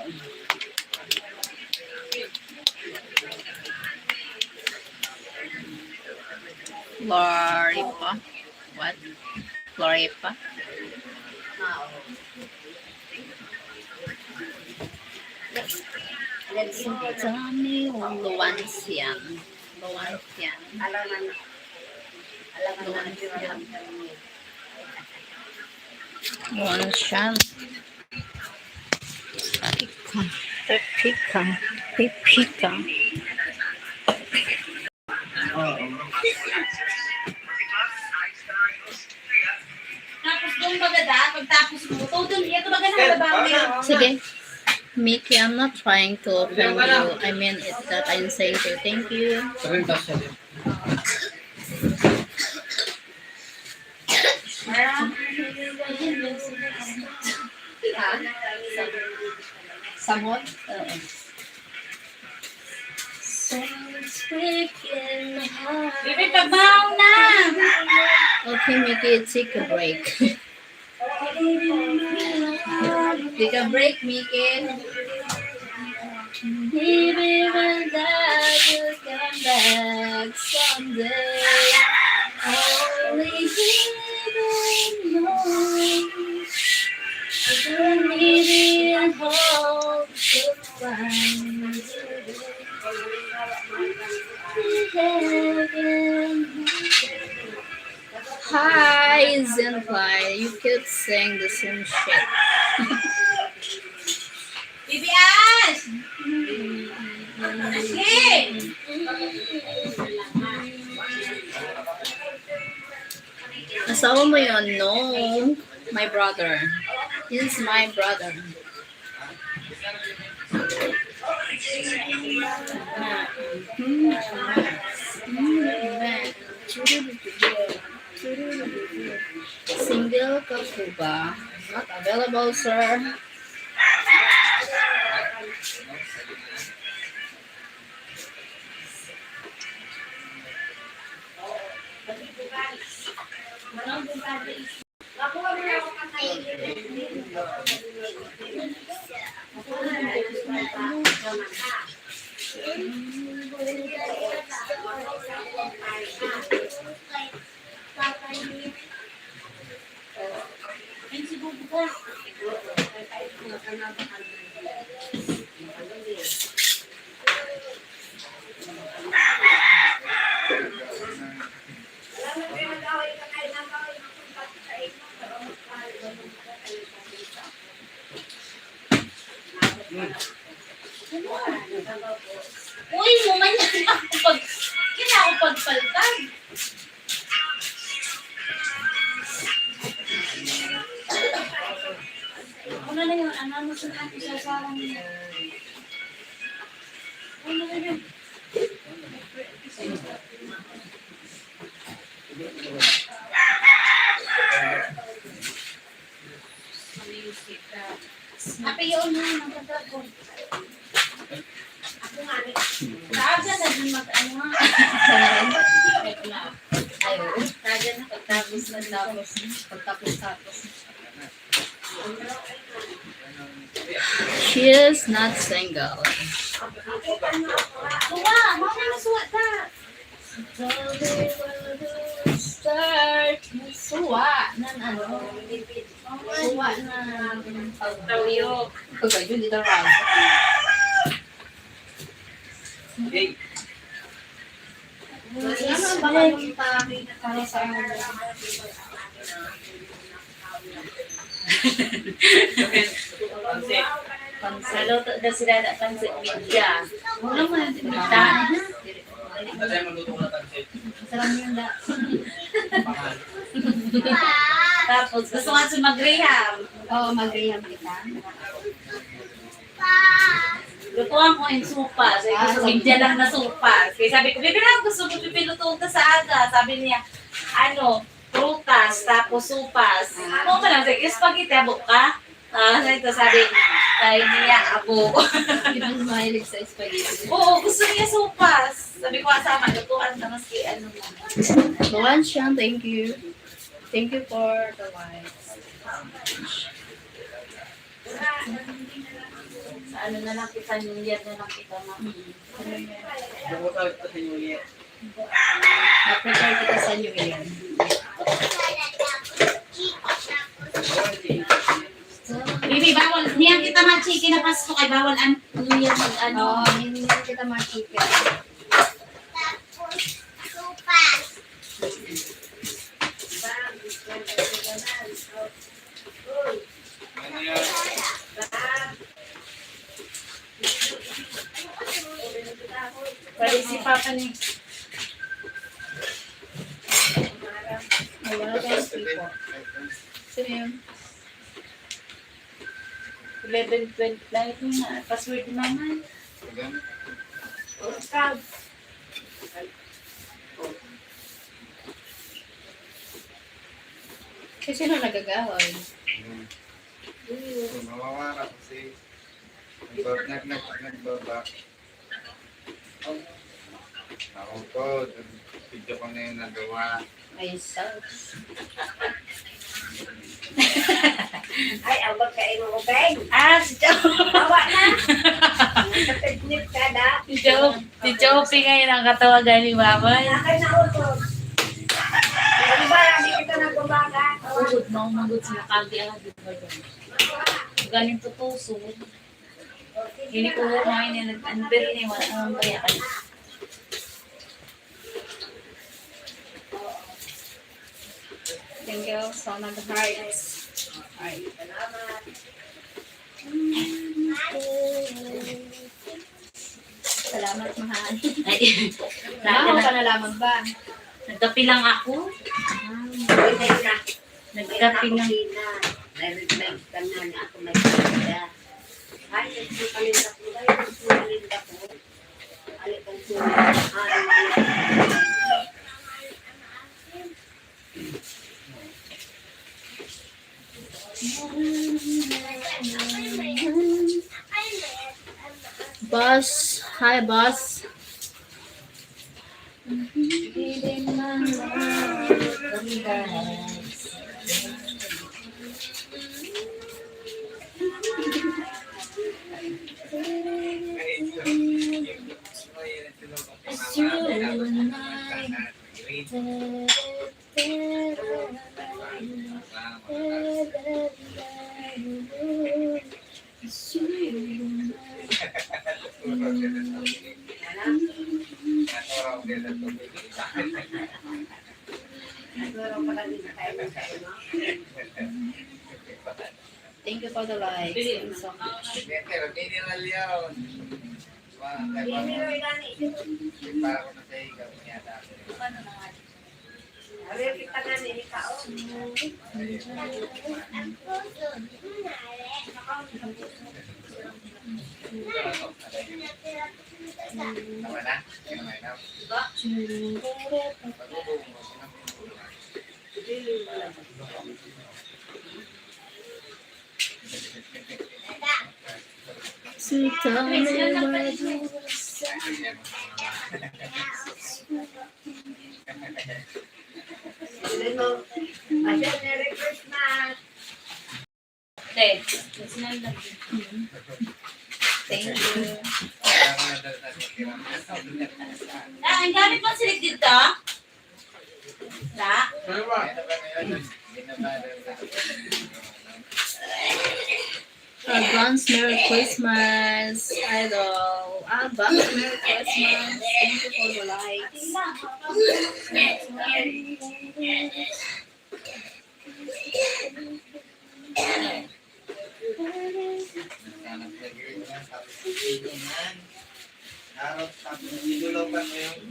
Floripa. What? Floripa? Let's go. Dami Luansian. Luansian. Alam na. Alam na. Luansian. Pipika. Pipika. Tapos doon bagada, pagtapos mo, todo doon, ito baga na halabaw yun. Sige. Mickey, I'm not trying to offend you. I mean it that I'm saying to you. Thank you. Samot? Oo. Bibi, pabaw na! Okay, Mickey, take a break. Take a break, Mickey. Maybe one day you'll come back someday. Only heaven knows. I need and hope to find heaven. Hi, Zenfly. You keep saying the same shit. Bibi Ash! Hey! Asawa mo yun? No. My brother. He's my brother. Single ka po ba? Not available, sir. Uy, mo man yan ako pag... Kina ako pagpaltag. Ano na yun? Ano mo sa natin sa sarang niya? Ano na yun? Apa yun na ng pagkakon? Ako nga rin. Taga na din mag-ano nga. Ayaw. Taga na pagtapos. Pagtapos. She is not single. Suwa! Mga nasuwa ta! Start. Suwa. Nan ano? Suwa na. Tawyo. Kagay yun, dito rin. Hey, Ano ang baka nung para sa Saluto na sila na pansit media. Wala mo na din. kasi maluto ko na tansit. Sarap yun da. Tapos gusto nga si mag-rehab. Oo, mag-rehab kita. Lutuan ko yung supas. Gusto media lang na supas. Kaya sabi ko, Bibi lang, gusto mo pipilutuan ka sa aga. Sabi niya, prutas, tapos supas. Ano ka lang, sige, spaghetti, abo ka? Sabi niya, abo. Hindi mo mahilig sa spaghetti. Oo, gusto niya supas. Sabi ko, asama, lutuan na maski ano mo. Luan siya, thank you. Thank you for the likes. Sa ano na lang kita, New Year na lang kita, ma'am. Bukod ito sa New Year. Na-prepare kita sa New Year. Bibi, bawal. Niyan kita mag-chicken na pasto kay bawal ang New Year mag-ano. Oo, hindi kita ma-chicken. Ano yan? Pwede si Papa ni. Wala tayong people. Sino yun? 11:12 na ito na. Password ni Mama. Kasi sino nagagahon? Mawawala kasi nagbaba. Ako po, video ko na yung nagawa. Ay, sus. Ay, awag ka mo ubay. Ah, si Joe. Awa na. Kapitnip ka na. Si Joe ngayon ang katawagan ni Mama. Nakay na utod. Di ba, hindi kita nagbabaga? Ugod na umagod sila kaldi ang agad ba doon. Galing tutusod. Hindi ko kumain nila. Ano ba rin eh, wala naman kaya kayo. Thank you. So, nag-hearts. Ay. Salamat, mahal. Ay, Mama ka nalaman ba? nagkapi lang ako. Nagkapi lang. May kanan ako may pagkaya. Ay, nagsukalit ako. Ay, nagsukalit ako. Alik ang sulit. Boss. Hi, boss. Thank you for the likes. Thank you so much. Minimal yun. Para ko na sa ikaw niya dati. Ari, kita na ni Kao. Tama na? Kinamay na? So tell me what you Merry Christmas. Ted. Thank you. Ah, ang gamit mo silik dito? Na? Advance Merry Christmas, Idol. Advance Merry Christmas. Thank you for the likes. Harap tapos idulupan mo yung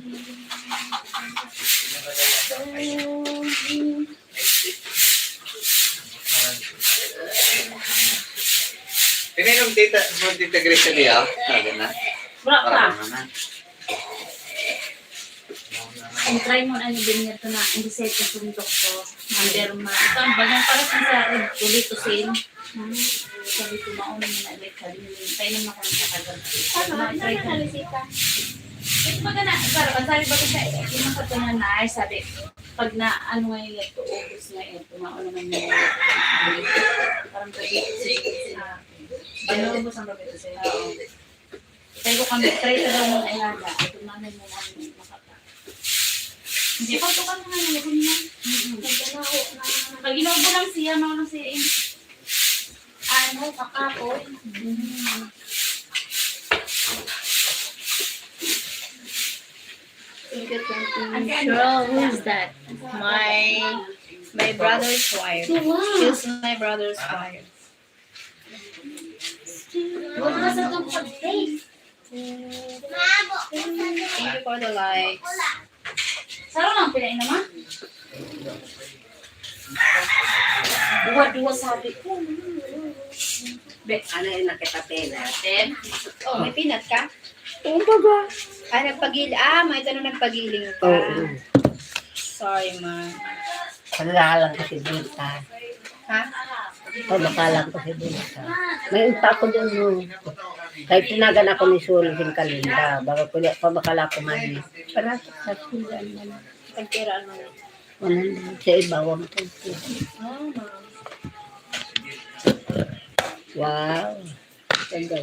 Pininom tita, Tita Grace niya, sabi na. Bra pa. Parang naman. Ang try mo ano din niya ito na ang reset sa tundok ko. Manderma. Ito ang bagang para sa Tulitusin. Sabi ko mauna na ulit. Sabi niya, tayo naman ako nakagod. Ano? Ano na nalisita? Magana, pero ang sabi ba ko sa kinakot ko na na, sabi, pag na ano ngayon ito, ubus na ito, mauna naman na parang pwede. Ano ubus ang babito sa'yo? Oo. Kaya ko kami, try ka daw mong ilaga. Ito namin mo namin makaka. Hindi pa ito ka na nga, nalagyan niya. Pag inubo lang siya, mga lang siya, ano, kakapon. Girl, who's that? My brother's wife. She's my brother's wife. Huwag ka sa itong pag-taste. Thank you for the likes. Saro lang, pinain naman. Duwa-duwa sabi ko. Ano yung nakita pena? Then, Oh, may peanut ka? Oo baga. May tanong nagpagiling ka. Oo. Sorry, ma. Pagkakalang kasi dita. Ha? Pagkakalang kasi dita. May unta ko dun yung kahit tinagan ako ni Sul yung kalinda. Bago ko pa bakala ko mali. Para sa sulan mo na. Pagkiraan mo na. Sa iba, 1.2. Oh, ma. Wow. Ganda.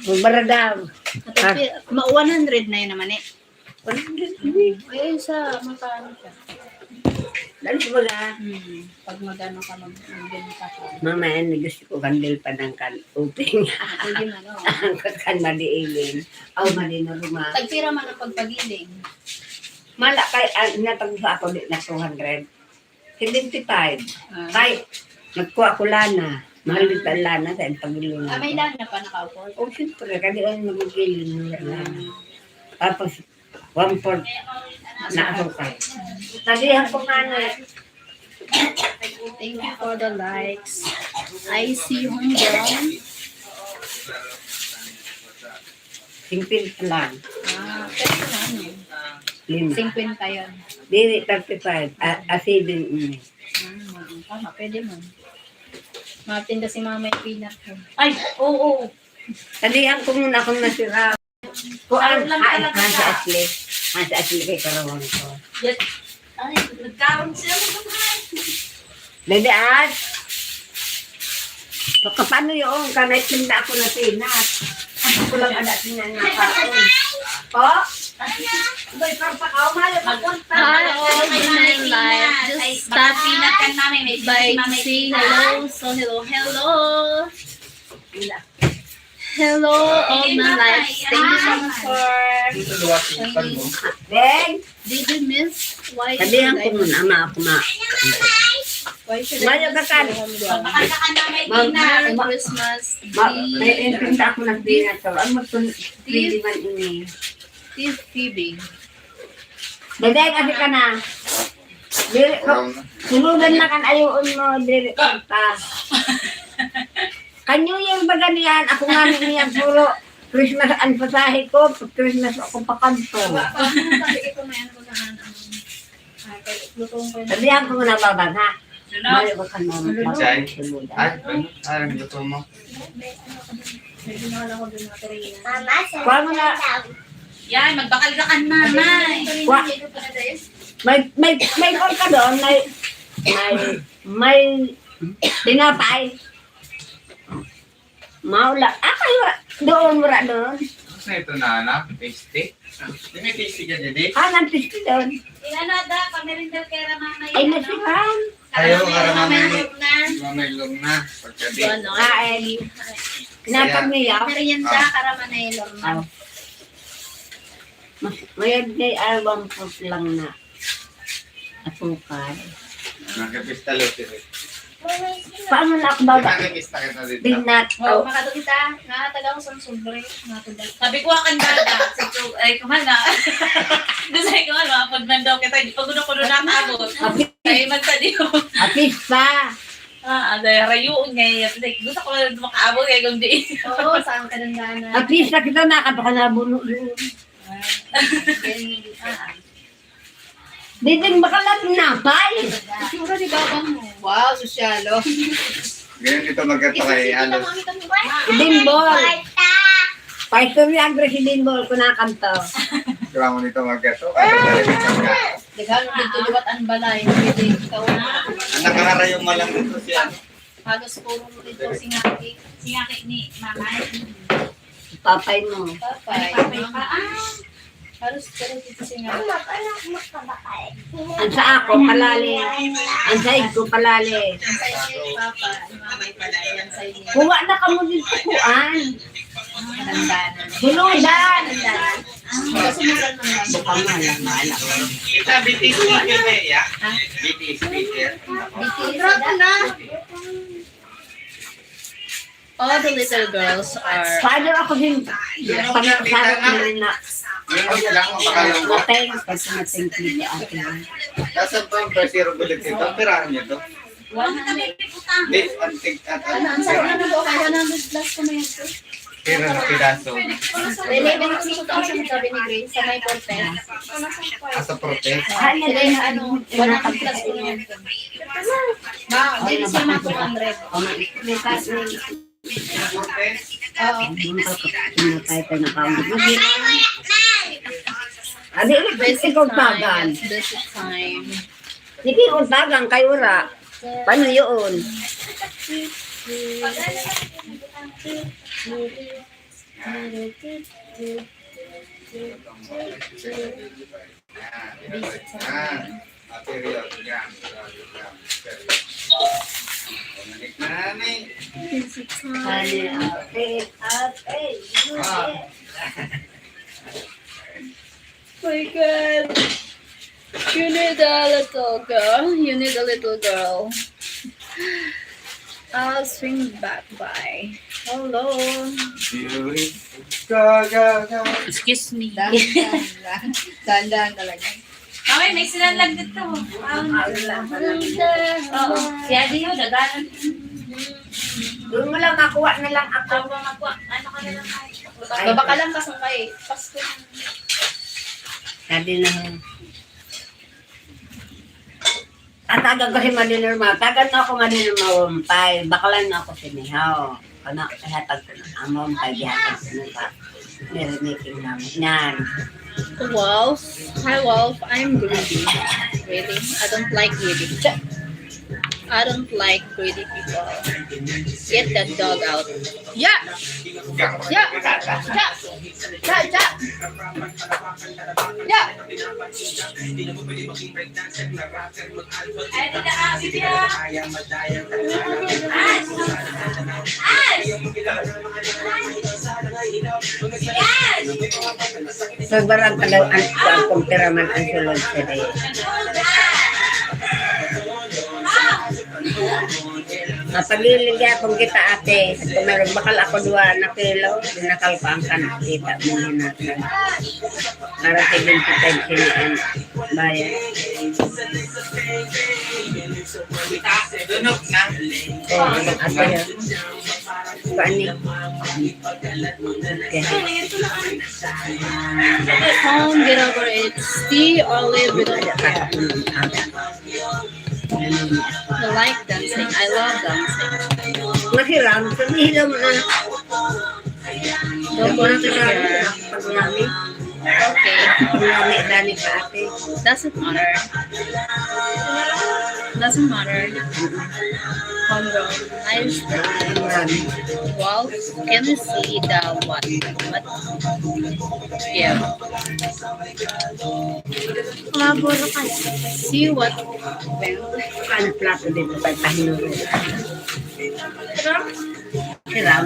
Mabaradam. Ma 100 na yun naman eh. 100. Ayun sa magkano siya. Lalo sa mga. Pag magano ka mag-ganyan ka siya. Mamaya gusto ko kandil pa ng uping. Pwede man, no? Ang kan madiilin. Aw mali na ruma. Tagpira man ang pagpagiling. Mala kay natag sa ako di na 200. 75. Kay nagkuha ko lana. Mahal din pa lana sa pagilin. May lana pa nakaupo. Oh, siyempre, kasi ang magigilin ng lana. Tapos, 1/4 na asukal. Tadihan ko nga na. Thank you for the likes. I see home girl. 50 lang. Pwede na ano. 5. 50 yun. Dili, 35. Asidin ini. Tama, pwede man. Matinda si mama yung peanut ko. ay, oo. Tadihan ko muna akong nasira. Kuan, lang talaga sa Ashley. Sa Ashley kay karawang ko. Yan. Ay, nagkaroon sila ng bahay. Dede at. So, paano yung kanay tinda ako na pinat? Ako lang ada sinanakaon. Po? Bay, parang pakaw, mahal. Hi, all in my life. Just stop Pinakan namin, may by mama saying hello. So, hello. Hello, all my lives. Thank you so much for Dito luwas yung pan mo. Deng! Did you miss? Why Tadihan should ko I muna, ama ako ma. Why should Mayo I ka kan. Pagkakakaan namin, Mag- Tina. Merry Christmas. May tinda ako ng pinat. Ano magpili man ini? This Phoebe. Dede, kasi ka na. Dili ko. Sulugan na kan ayoon mo. Dili ko ta. Kanyo yung baga niyan. Ako nga niyan puro Christmas ang pasahe ko. Pag Christmas ako pakanto. Ito may ano ko sa lutong ko yun. Tadihan ko muna babag ha. Ano? Mayo ko kan mo. Chay? Ay, ano? Ang luto mo. May ginawa ko dun mga tarina. Kuha mo na. Yan, magbakal ka kan, mamay. Wa- May call ka doon. May tinapay. Maula. Kayo doon mura doon. Ano ito na, anak? Tasty? Hindi may tasty ka dyan, Nang pisti doon. Inanada, pamerindal kay Ramana. Ay nasihan. Ayaw ka rin mamay. na. Mamelong na. Pagkabi. Ano? Kain. Napagniyaw. Merienda, karamanay, lorna. Mayroon day album po lang na asukal. Nakapista lote rin. Paano na ako baba? Nakapista ka na dito. Binat. Oh, makado kita. Nakataga ko sa sobre. Nakataga. Sabi ko akan daga. Ay, kumana. Gusto ko ano, pag nandaw kita, hindi pa guno-kuno nakabot. Ay, magtadiyo. Apis pa. Dahil rayuon niya. Gusto ko lang makaabot kaya kung di. Oo, saan ka nang gana? Apis na kita nakapaka na buno. Diding bakalat na pay. Sura di babang mo. Wow, sosyalo. Ganyan dito magkata kay Alos. Dimbol. Paistori ang si Dimbol ko nakanto. reklamo nito magkato. Ano talaga ka? Daghan dito liwat ang balay. Pwede ikaw na. Ang nakarayong malang dito si ano. Halos puro dito singaki. Singaki ni Mama. Papay mo. Papay. Papay pa. Halos pero dito singaki. Ang sa ako, palali. Ang sa ko, palali. Ang sa inyo, Papa. Ang mamay pala. Yan sa inyo. Kuha na ka mo dito kuan. Landanan. Huludan. Kasunuran mo lang. Bukang malang malak. Kita BTS speaker na ya? BTS speaker. All the little girls are Paano ako din? Pangarap na Meron lang ang pakalang ko. mateng. Pag sumating dito akin. Nasaan pa ang presero ko dito? Perahan niyo to? 100 utang. Hindi, antik at ano, ang sarap na po. 100 plus ko na yan. sir. pera na piraso. 11 kasi ito ang sabi ni Grace sa may portes. Asa protest. Sila yung ano, 100 plus ko na yan. Hindi siya mga 200. O may kas na Protest? Oo. pinatay tayo na kamot. Adi, basic kong tagan. Basic time. Hindi kong tagan kay Ura. Paano yun? Material. Yan. Pamanik na namin. Basic time. Ate, ate, My God. You need a little girl. You need a little girl. I'll swing back by. Hello. Excuse me. Dandan talaga. Mamay, may sinalag dito. Oo. Kaya di yun, daganan. doon mo lang makuha na lang ako. Ako magwa. Ano ka na lang ay. Baba ka lang kasangkay. Pasko. Sabi na Tagan ko si Maninorma. Tagan na ako Maninorma Wampay. Bakalan na ako sinihaw. Kana hatag ko na ang Wampay. Dihatag ko na pa. Niriniking namin. Yan. Wolf. Hi, Wolf. I'm greedy. Really? I don't like greedy. I don't like greedy people. Get that dog out. Yeah! Yeah! Yeah! Yeah! Yeah! Yeah! Ay, di na ka, bibira. Ash! Ash! Ash! Sobrang talaw ang kumpiraman ang sulod sa day. Napagliligya akong kita ate. Kung meron bakal ako 2 na kilo, dinakal pa ang kanakita mo natin. Para 75 sinian bayan. Dunok na. O, ate yun. Paani? Okay. Home, get over it. Stay or live with it. I like dancing. I love dancing. Masiram, sabihin mo na. Don't go to Pag her. namin, Okay. dani pa ate. Doesn't matter. Doesn't matter. Homegirl. Nice. Marami. Well, can you see the what? What? Yeah. See what? Ano plato dito sa tahinuro? Siram.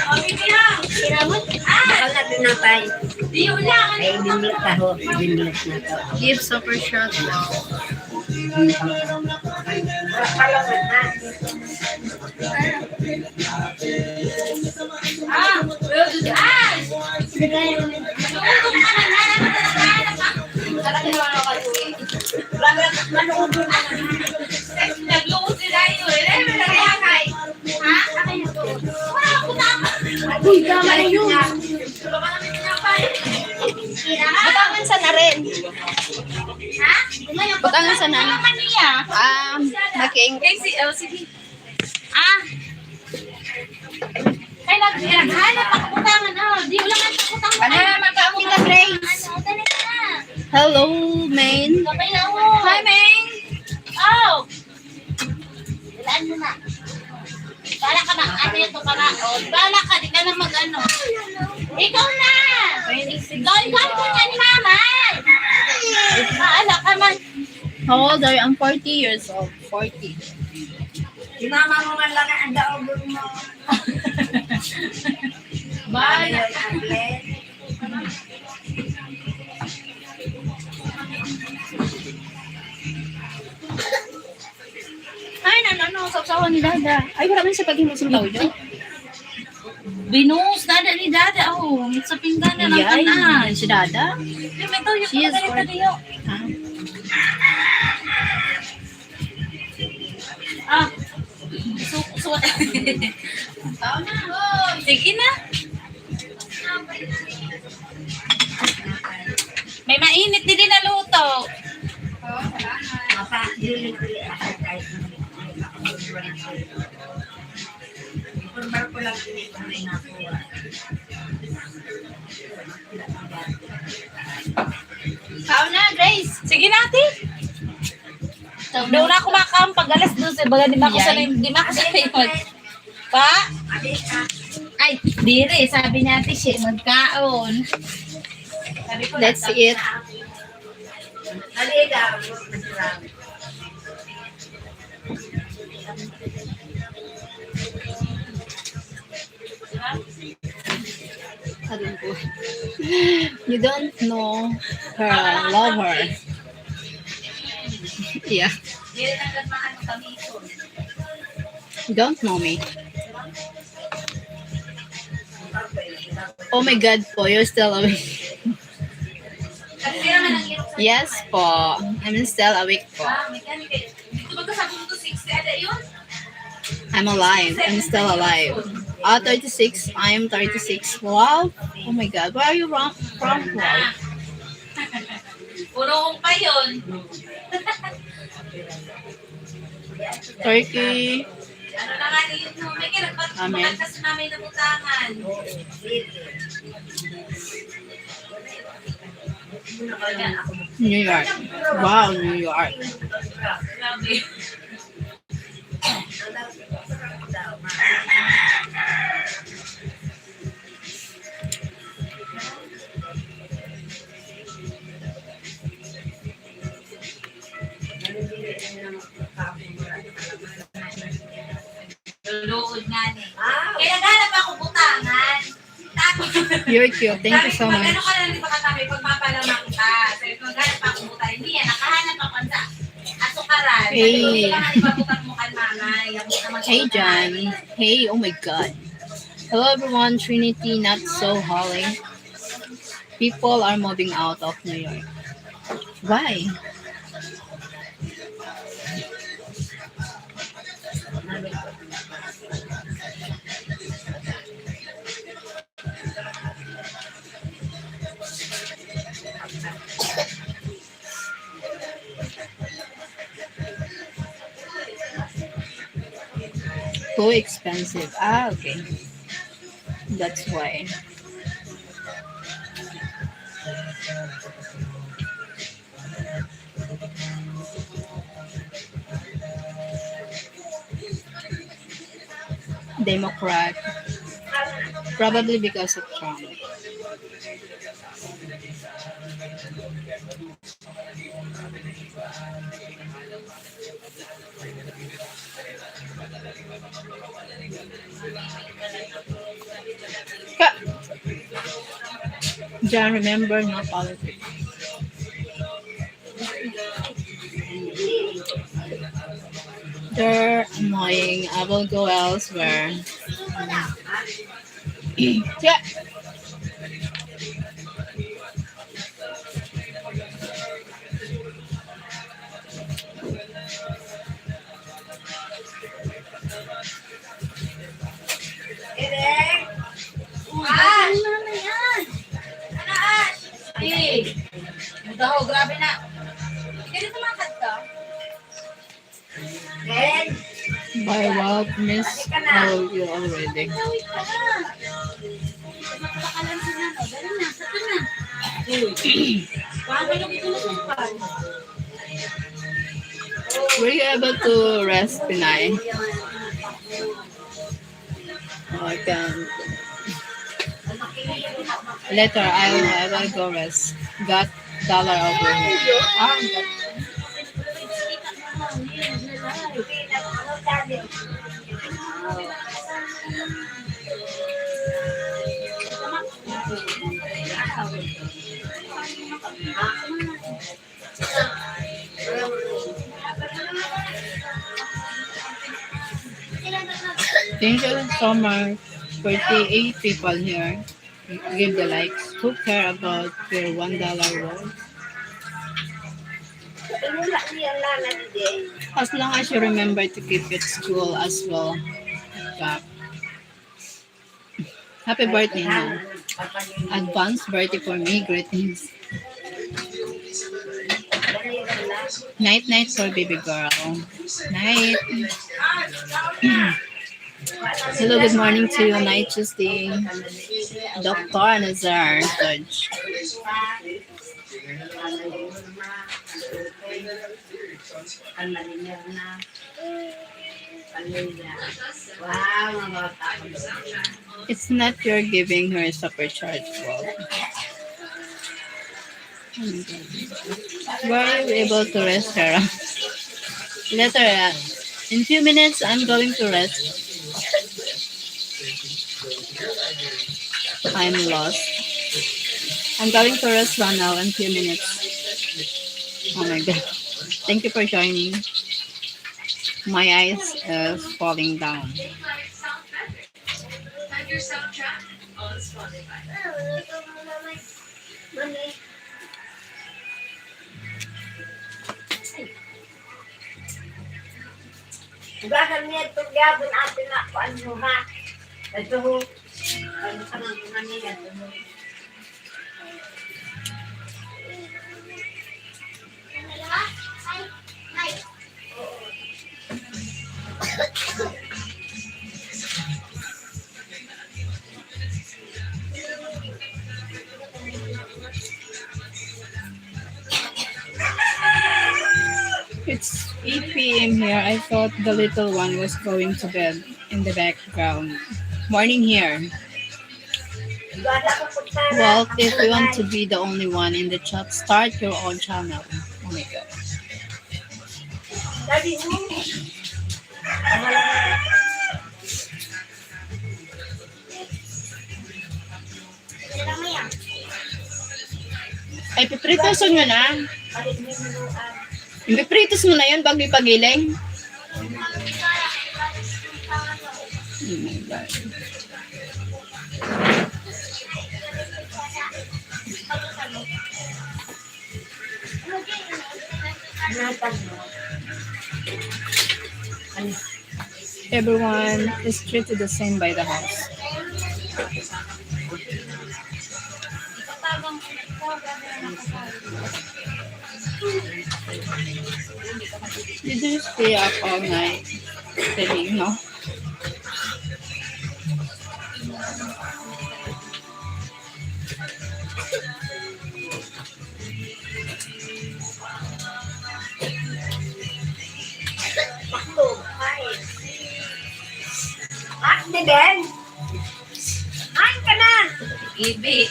Oh, bibira. Bakal na tinapay. Di yun lang. Ay, binlit ka ho. Binlit na to. Give super shot. Ah! Ash! Nagluhod sila yun. Ha? Uy, tama na yun. Ha? Batangan sa na rin. Ha? Batangan sa na. Ano niya? Making. Okay, sige. Ah! Kaya naghanap ako butangan. Oh, di wala nga takutang mo. Ano naman ka ang kita, Grace? Ano, dali ka na. Hello, main. Kapay na ako. Hi, main. Oh! Ilaan mo na. Bala ka na. Ano yung tukara? O, bala ka. Di ka na mag-ano. Ikaw na! Ikaw ka ni mama! Baala ka man. How old are you? I'm 40 years old. 40. Si mama mo man lang ang daobon mo. Bala. Ay, no. Sapsawan ni Dada. Ay, wala man siya pag-himos ng tawid. Binus na ni dada. Oh, sa pinggan na lang Ay, tanan. si Dada. May to yung She is pagkalit na worth- niyo. Ah. So. Sige na. May mainit din na luto. Mapa, dili-dili ako kahit Kurbar ko lang dili kung may nakuha. Kao na, Grace. Sige natin. Doon ako makam pag alas 12. Baga di ba ako Yay. sanay Pa? Ay, dire. Sabi niya ate siya magkaon. Sabi ko, That's it. Halika, masarap. You don't know her, love her. Yeah, Dire na ganahan ng kami ito. you don't know me. Oh my God po, you're still awake. Kasi naman ang hirap sa Yes po, I'm still awake po. mechanic. Dito ba sabi mo to 60? Ada yun? I'm alive. I'm still alive. 36. I am 36. Wow. Oh my God. Where are you from? Wow. Puro kong pa yun. Turkey. Ano na nga yun? No? May Amen. kinagpagkas namin na butangan. New York. Wow, New York. Grabe. Luluod nga ni. Kaya naghanap ako butangan. Tapos, You're cute. Thank you so Pag much. ano ka lang, di ba katabi, pag mapalaman kita. Sabi ko, naghanap ako butangan. Hindi yan, nakahanap ako sa asukaran. Sabi ko, Hey. hindi ka nga ibabutang mo kan mama. Yung naman Hey, John. Hey, oh my God. Hello, everyone. Trinity, not so holy. People are moving out of New York. Why? Too expensive. Ah, okay. That's why. Democrat. Probably because of Trump. John, remember, no politics. They're annoying. I will go elsewhere. Yeah. Ash! Ano na yan? Ano, Ash? Hey! Mudaho, grabe na. Hindi ka dito makad ka? Then, Bye. I will miss all you already. Tawid ka na. Mapapakalan si Nano. Dali na, saka na. Bago yung inusupan. Were you able to rest, Pinay? Oh, I can. Later, I will go rest. Got dollar over here. Thank you so much. 48 people here. Give the likes. Who care about your $1 worth? As long as you remember to keep it school as well. Jack. Happy birthday now. Advance birthday for me. Greetings. Night night for baby girl. Night. Hello, good morning to you. Night Tuesday. Dr. Nazar Judge. It's not your giving her a supercharge. Wow. Were you able to rest, Sarah? Later, in few minutes, I'm going to rest. I'm lost. I'm going to rest right now in few minutes. Oh my god. Thank you for joining. My eyes is falling down. Ugahan niya ito gabon atin na paano ha. Ito ho. Ano ka nang kanina. It's 8 p.m. here. I thought the little one was going to bed in the background. Morning here. Well, if you want to be the only one in the chat, start your own channel. Oh my god. Ay, pipritos mo na. Pipritos mo na yun bago ipagiling. Oh my god. Everyone is treated the same by the house. Did you stay up all night studying, no? Ate Ben! Kain ka na! Ibi.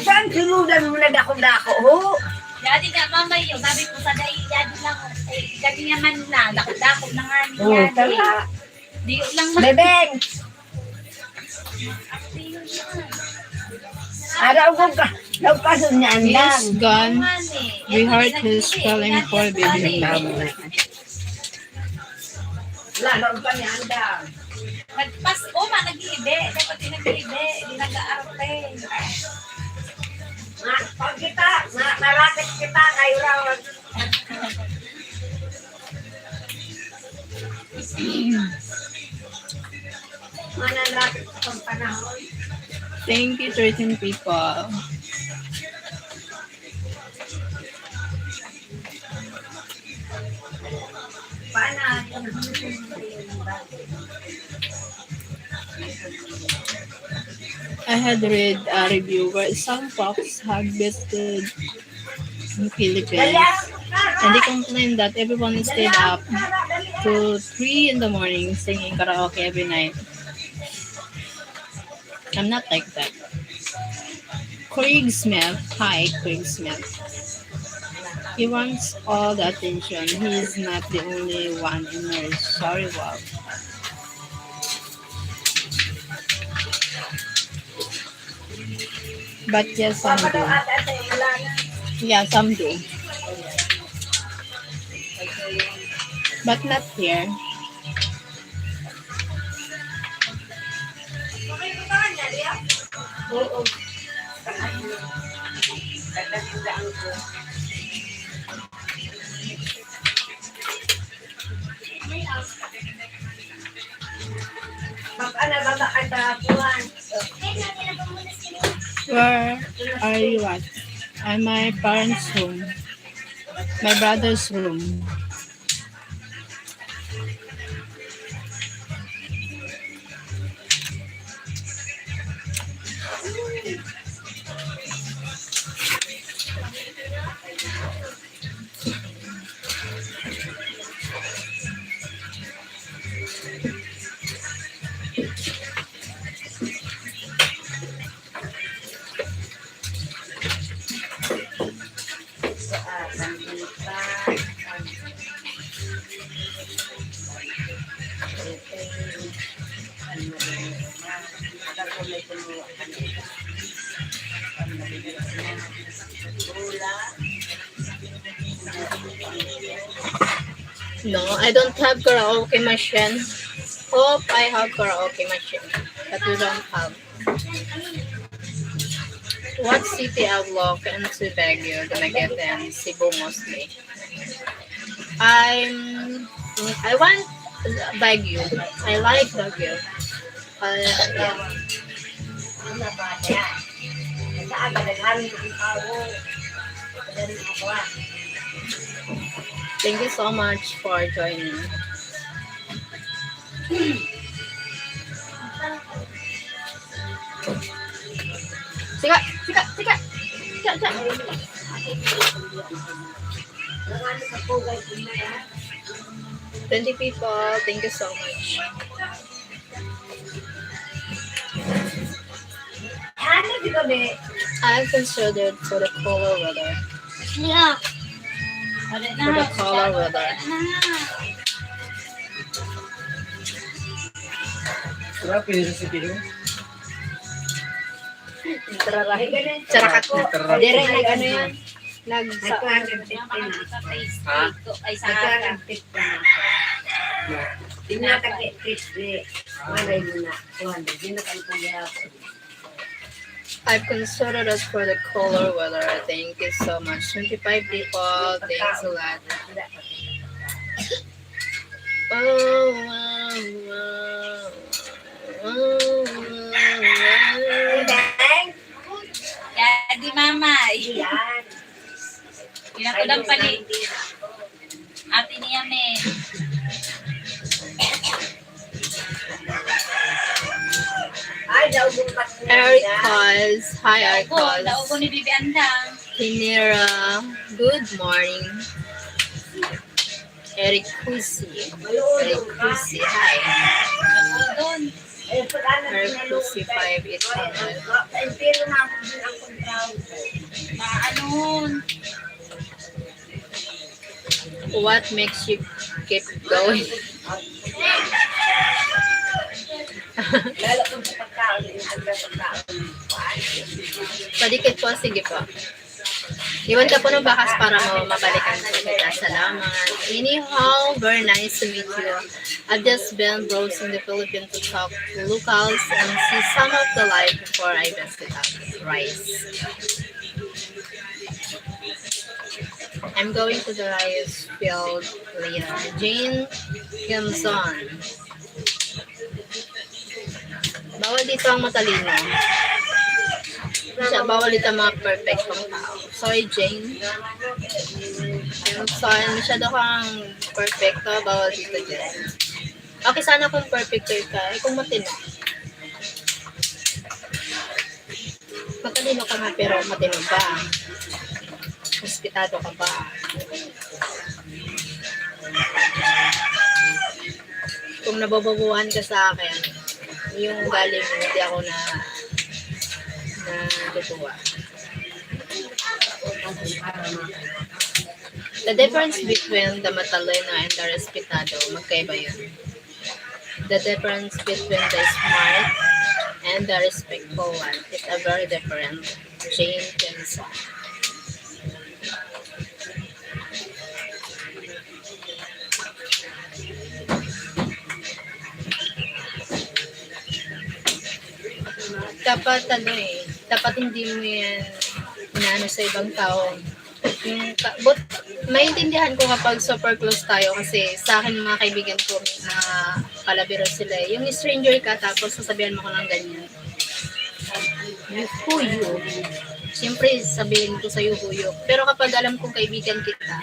Saan sinudan mo na dako-dako ho? Jadi nga mamay yun. Sabi ko sa dahi, jadi lang. Jadi naman na. Dako-dako na nga niya. Oo, tala. Di lang Bebeng! Araw ko ka. Daw kaso niya He andang. is gone. We heard his spelling for baby. Lalo ka niya andang. Nagpas ko ma, nag-iibi. Dapat din nag-iibi. Di nag-aarte. Pag kita, nalapit kita kayo raw. Manalapit sa panahon. Thank you, 13 people. Paano? I had read a review where some folks had visited the Philippines and they complained that everyone stayed up to 3 in the morning singing karaoke every night. I'm not like that. Craig Smith, hi Craig Smith. He wants all the attention. He's not the only one in her sorry world. But yes, some do. Yeah, some do. But not here. Oo. Mag-ana ba ba ka sa puwan? Where are you at? I'm my parents' room. My brother's room. No, I don't have karaoke machine. Hope I have karaoke machine, but we don't have. What city outlook into Baguio, Dumaguete, and Cebu mostly? I want Baguio. I like Baguio. Yeah. Thank you so much for joining. Sika, sika, sika. Sika, sika. 20 people. Thank you so much. I've considered for the cooler weather. Yeah. For the cooler weather. Charakat ko. Dire nag ano yan? Nag sa Ay, sa aga. I've considered us for the cooler weather. Thank you so much. 25 people. Thanks a lot. Yan, di mama. Pinakulang pali. Ate niya, me. Eric calls. Hi, Eric Daugo calls. ni Bibi Andang. Hinira. Good morning. Eric Kusi. Eric Kusi. Hi. Daugo doon. Eric Kusi 5800. Maanon. What makes you keep going? Padikit po, sige po. Iwan ka po ng bakas para mabalikan ko kita. Salamat. Anyhow, very nice to meet you. I've just been browsing the Philippines to talk to locals and see some of the life before I visit Rice. I'm going to the rice field later. Jane Kimson. Bawal dito ang matalino. Bawal dito ang mga perfectong tao. Sorry, Jane. Kimson, masyado kang perfecto. Bawal dito dyan. Okay, sana kung perfect hair ka. Eh, kung matino. Matalino ka nga pero matino ba? Hospitado ka ba? Kung nabababuhan ka sa akin, yung galing mo, hindi ako na tutuwa. The difference between the matalino and the respetado, magkaiba yun. The difference between the smart and the respectful one is a very different. Jane Pinson. Dapat dapat hindi mo yan inaano sa ibang tao. But maintindihan ko kapag super close tayo kasi sa akin mga kaibigan ko na kalabiro sila. Yung stranger ka tapos sasabihan mo ko ng ganyan. Who you? Siyempre sabihin ko sa'yo who you. Pero kapag alam kong kaibigan kita,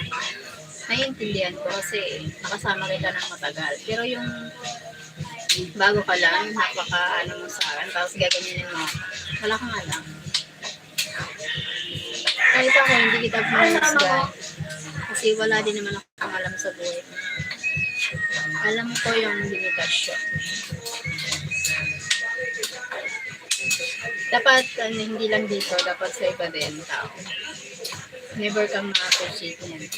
naiintindihan ko kasi nakasama kita ng matagal. Pero yung bago ka lang, napaka mo sa akin, tapos gaganyanin mo, wala kang alam. Kahit ako, hindi kita pinusgan. Kasi wala din naman akong alam sa buhay. Alam ko yung limitasyon. Dapat, hindi lang dito, dapat sa iba din tao. Never kang ma-appreciate niyan.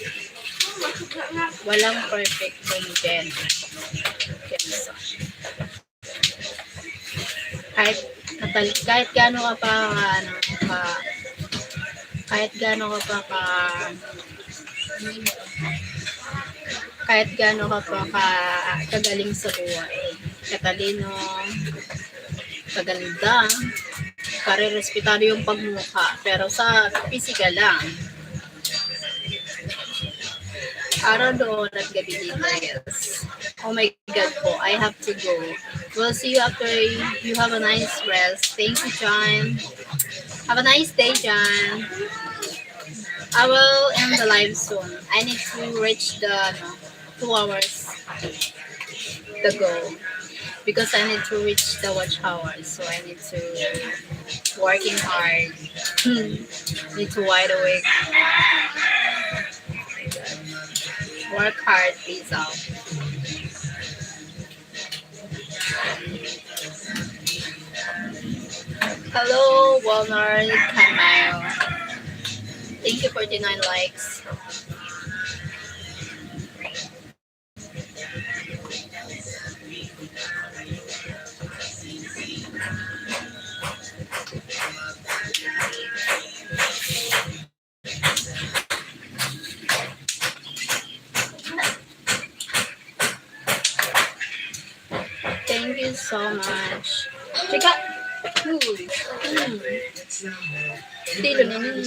Walang perfect kung Jen. Kahit gaano ka pa kahit gaano ka pa kagaling sa buhay, katalino, kaganda, pare-respetado yung pagmukha, pero sa physical lang. Araw doon at gabi dito, yes. Oh my God po, I have to go. We'll see you after you have a nice rest. Thank you, John. Have a nice day, John. I will end the live soon. I need to reach the 2 hours to go because I need to reach the watch hours. So I need to working hard. Need to wide awake. Work hard, peace out. Hello, Walnut Kamayo. Thank you for the 9 likes. Thank you so much. Chika! Dilo na yun.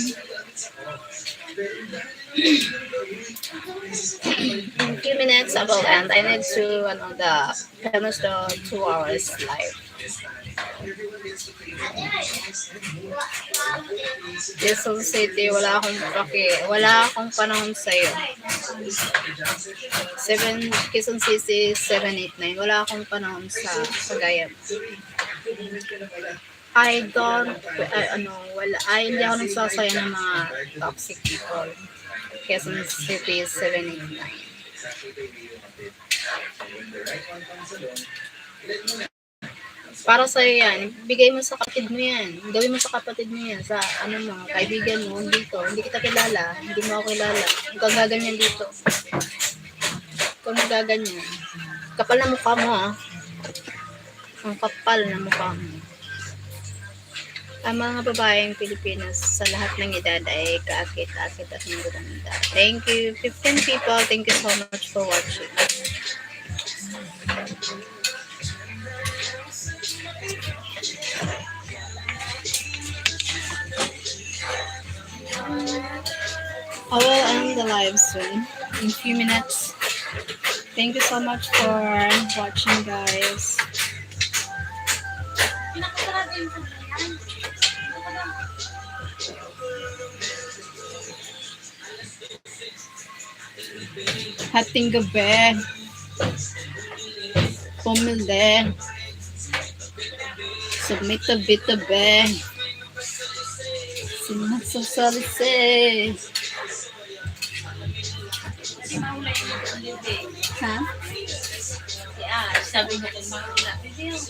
In few minutes I will end. I need to finish the 2 hours live. Quezon City, wala akong panahon sa'yo. Quezon City 789, wala akong panahon sa Cagayan. Hindi ako nagsasaya ng mga toxic people. Quezon City 789. Para sa'yo yan, bigay mo sa kapatid mo yan. Gawin mo sa kapatid mo yan, sa kaibigan mo dito. Hindi kita kilala, hindi mo ako kilala. Huwag kang gaganyan dito. Huwag kang gaganyan. Kapal na mukha mo, ha? Ang kapal na mukha mo. Ang mga babaeng Pilipinas sa lahat ng edad ay kaakit-akit at maganda. Thank you, 15 people. Thank you so much for watching. I will end the live soon in a few minutes. Thank you so much for watching, guys. Hating gabi. pumili. Submit a bit a be. Sinasasalisi. Kasi mahula yung libre. Ha? Kaya, sabi mo kung mahula. Hindi yung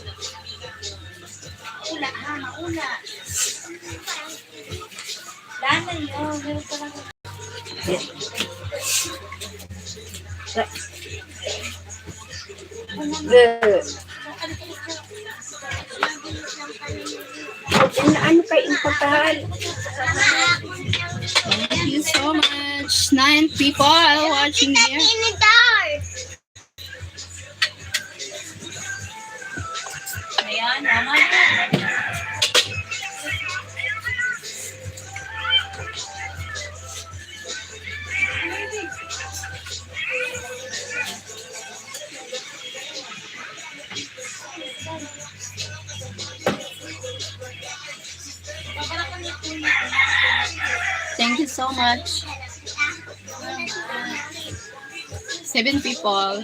maula ha, maula. Lana yun, meron pa lang. Ano kayo impapahal? Thank you so much. 9 people watching here. Ayan, mama na. Thank you so much. 7 people.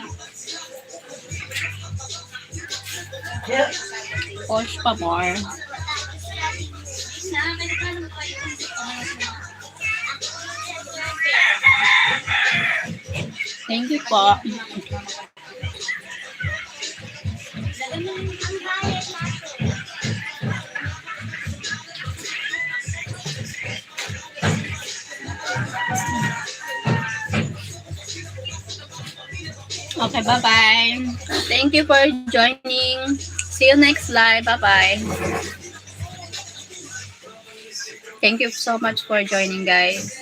Push pa more. Thank you po. Okay, bye-bye. Thank you for joining. See you next live. Bye-bye. Thank you so much for joining, guys.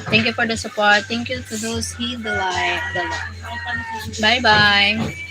Thank you for the support. Thank you to those who hit the like. Bye-bye.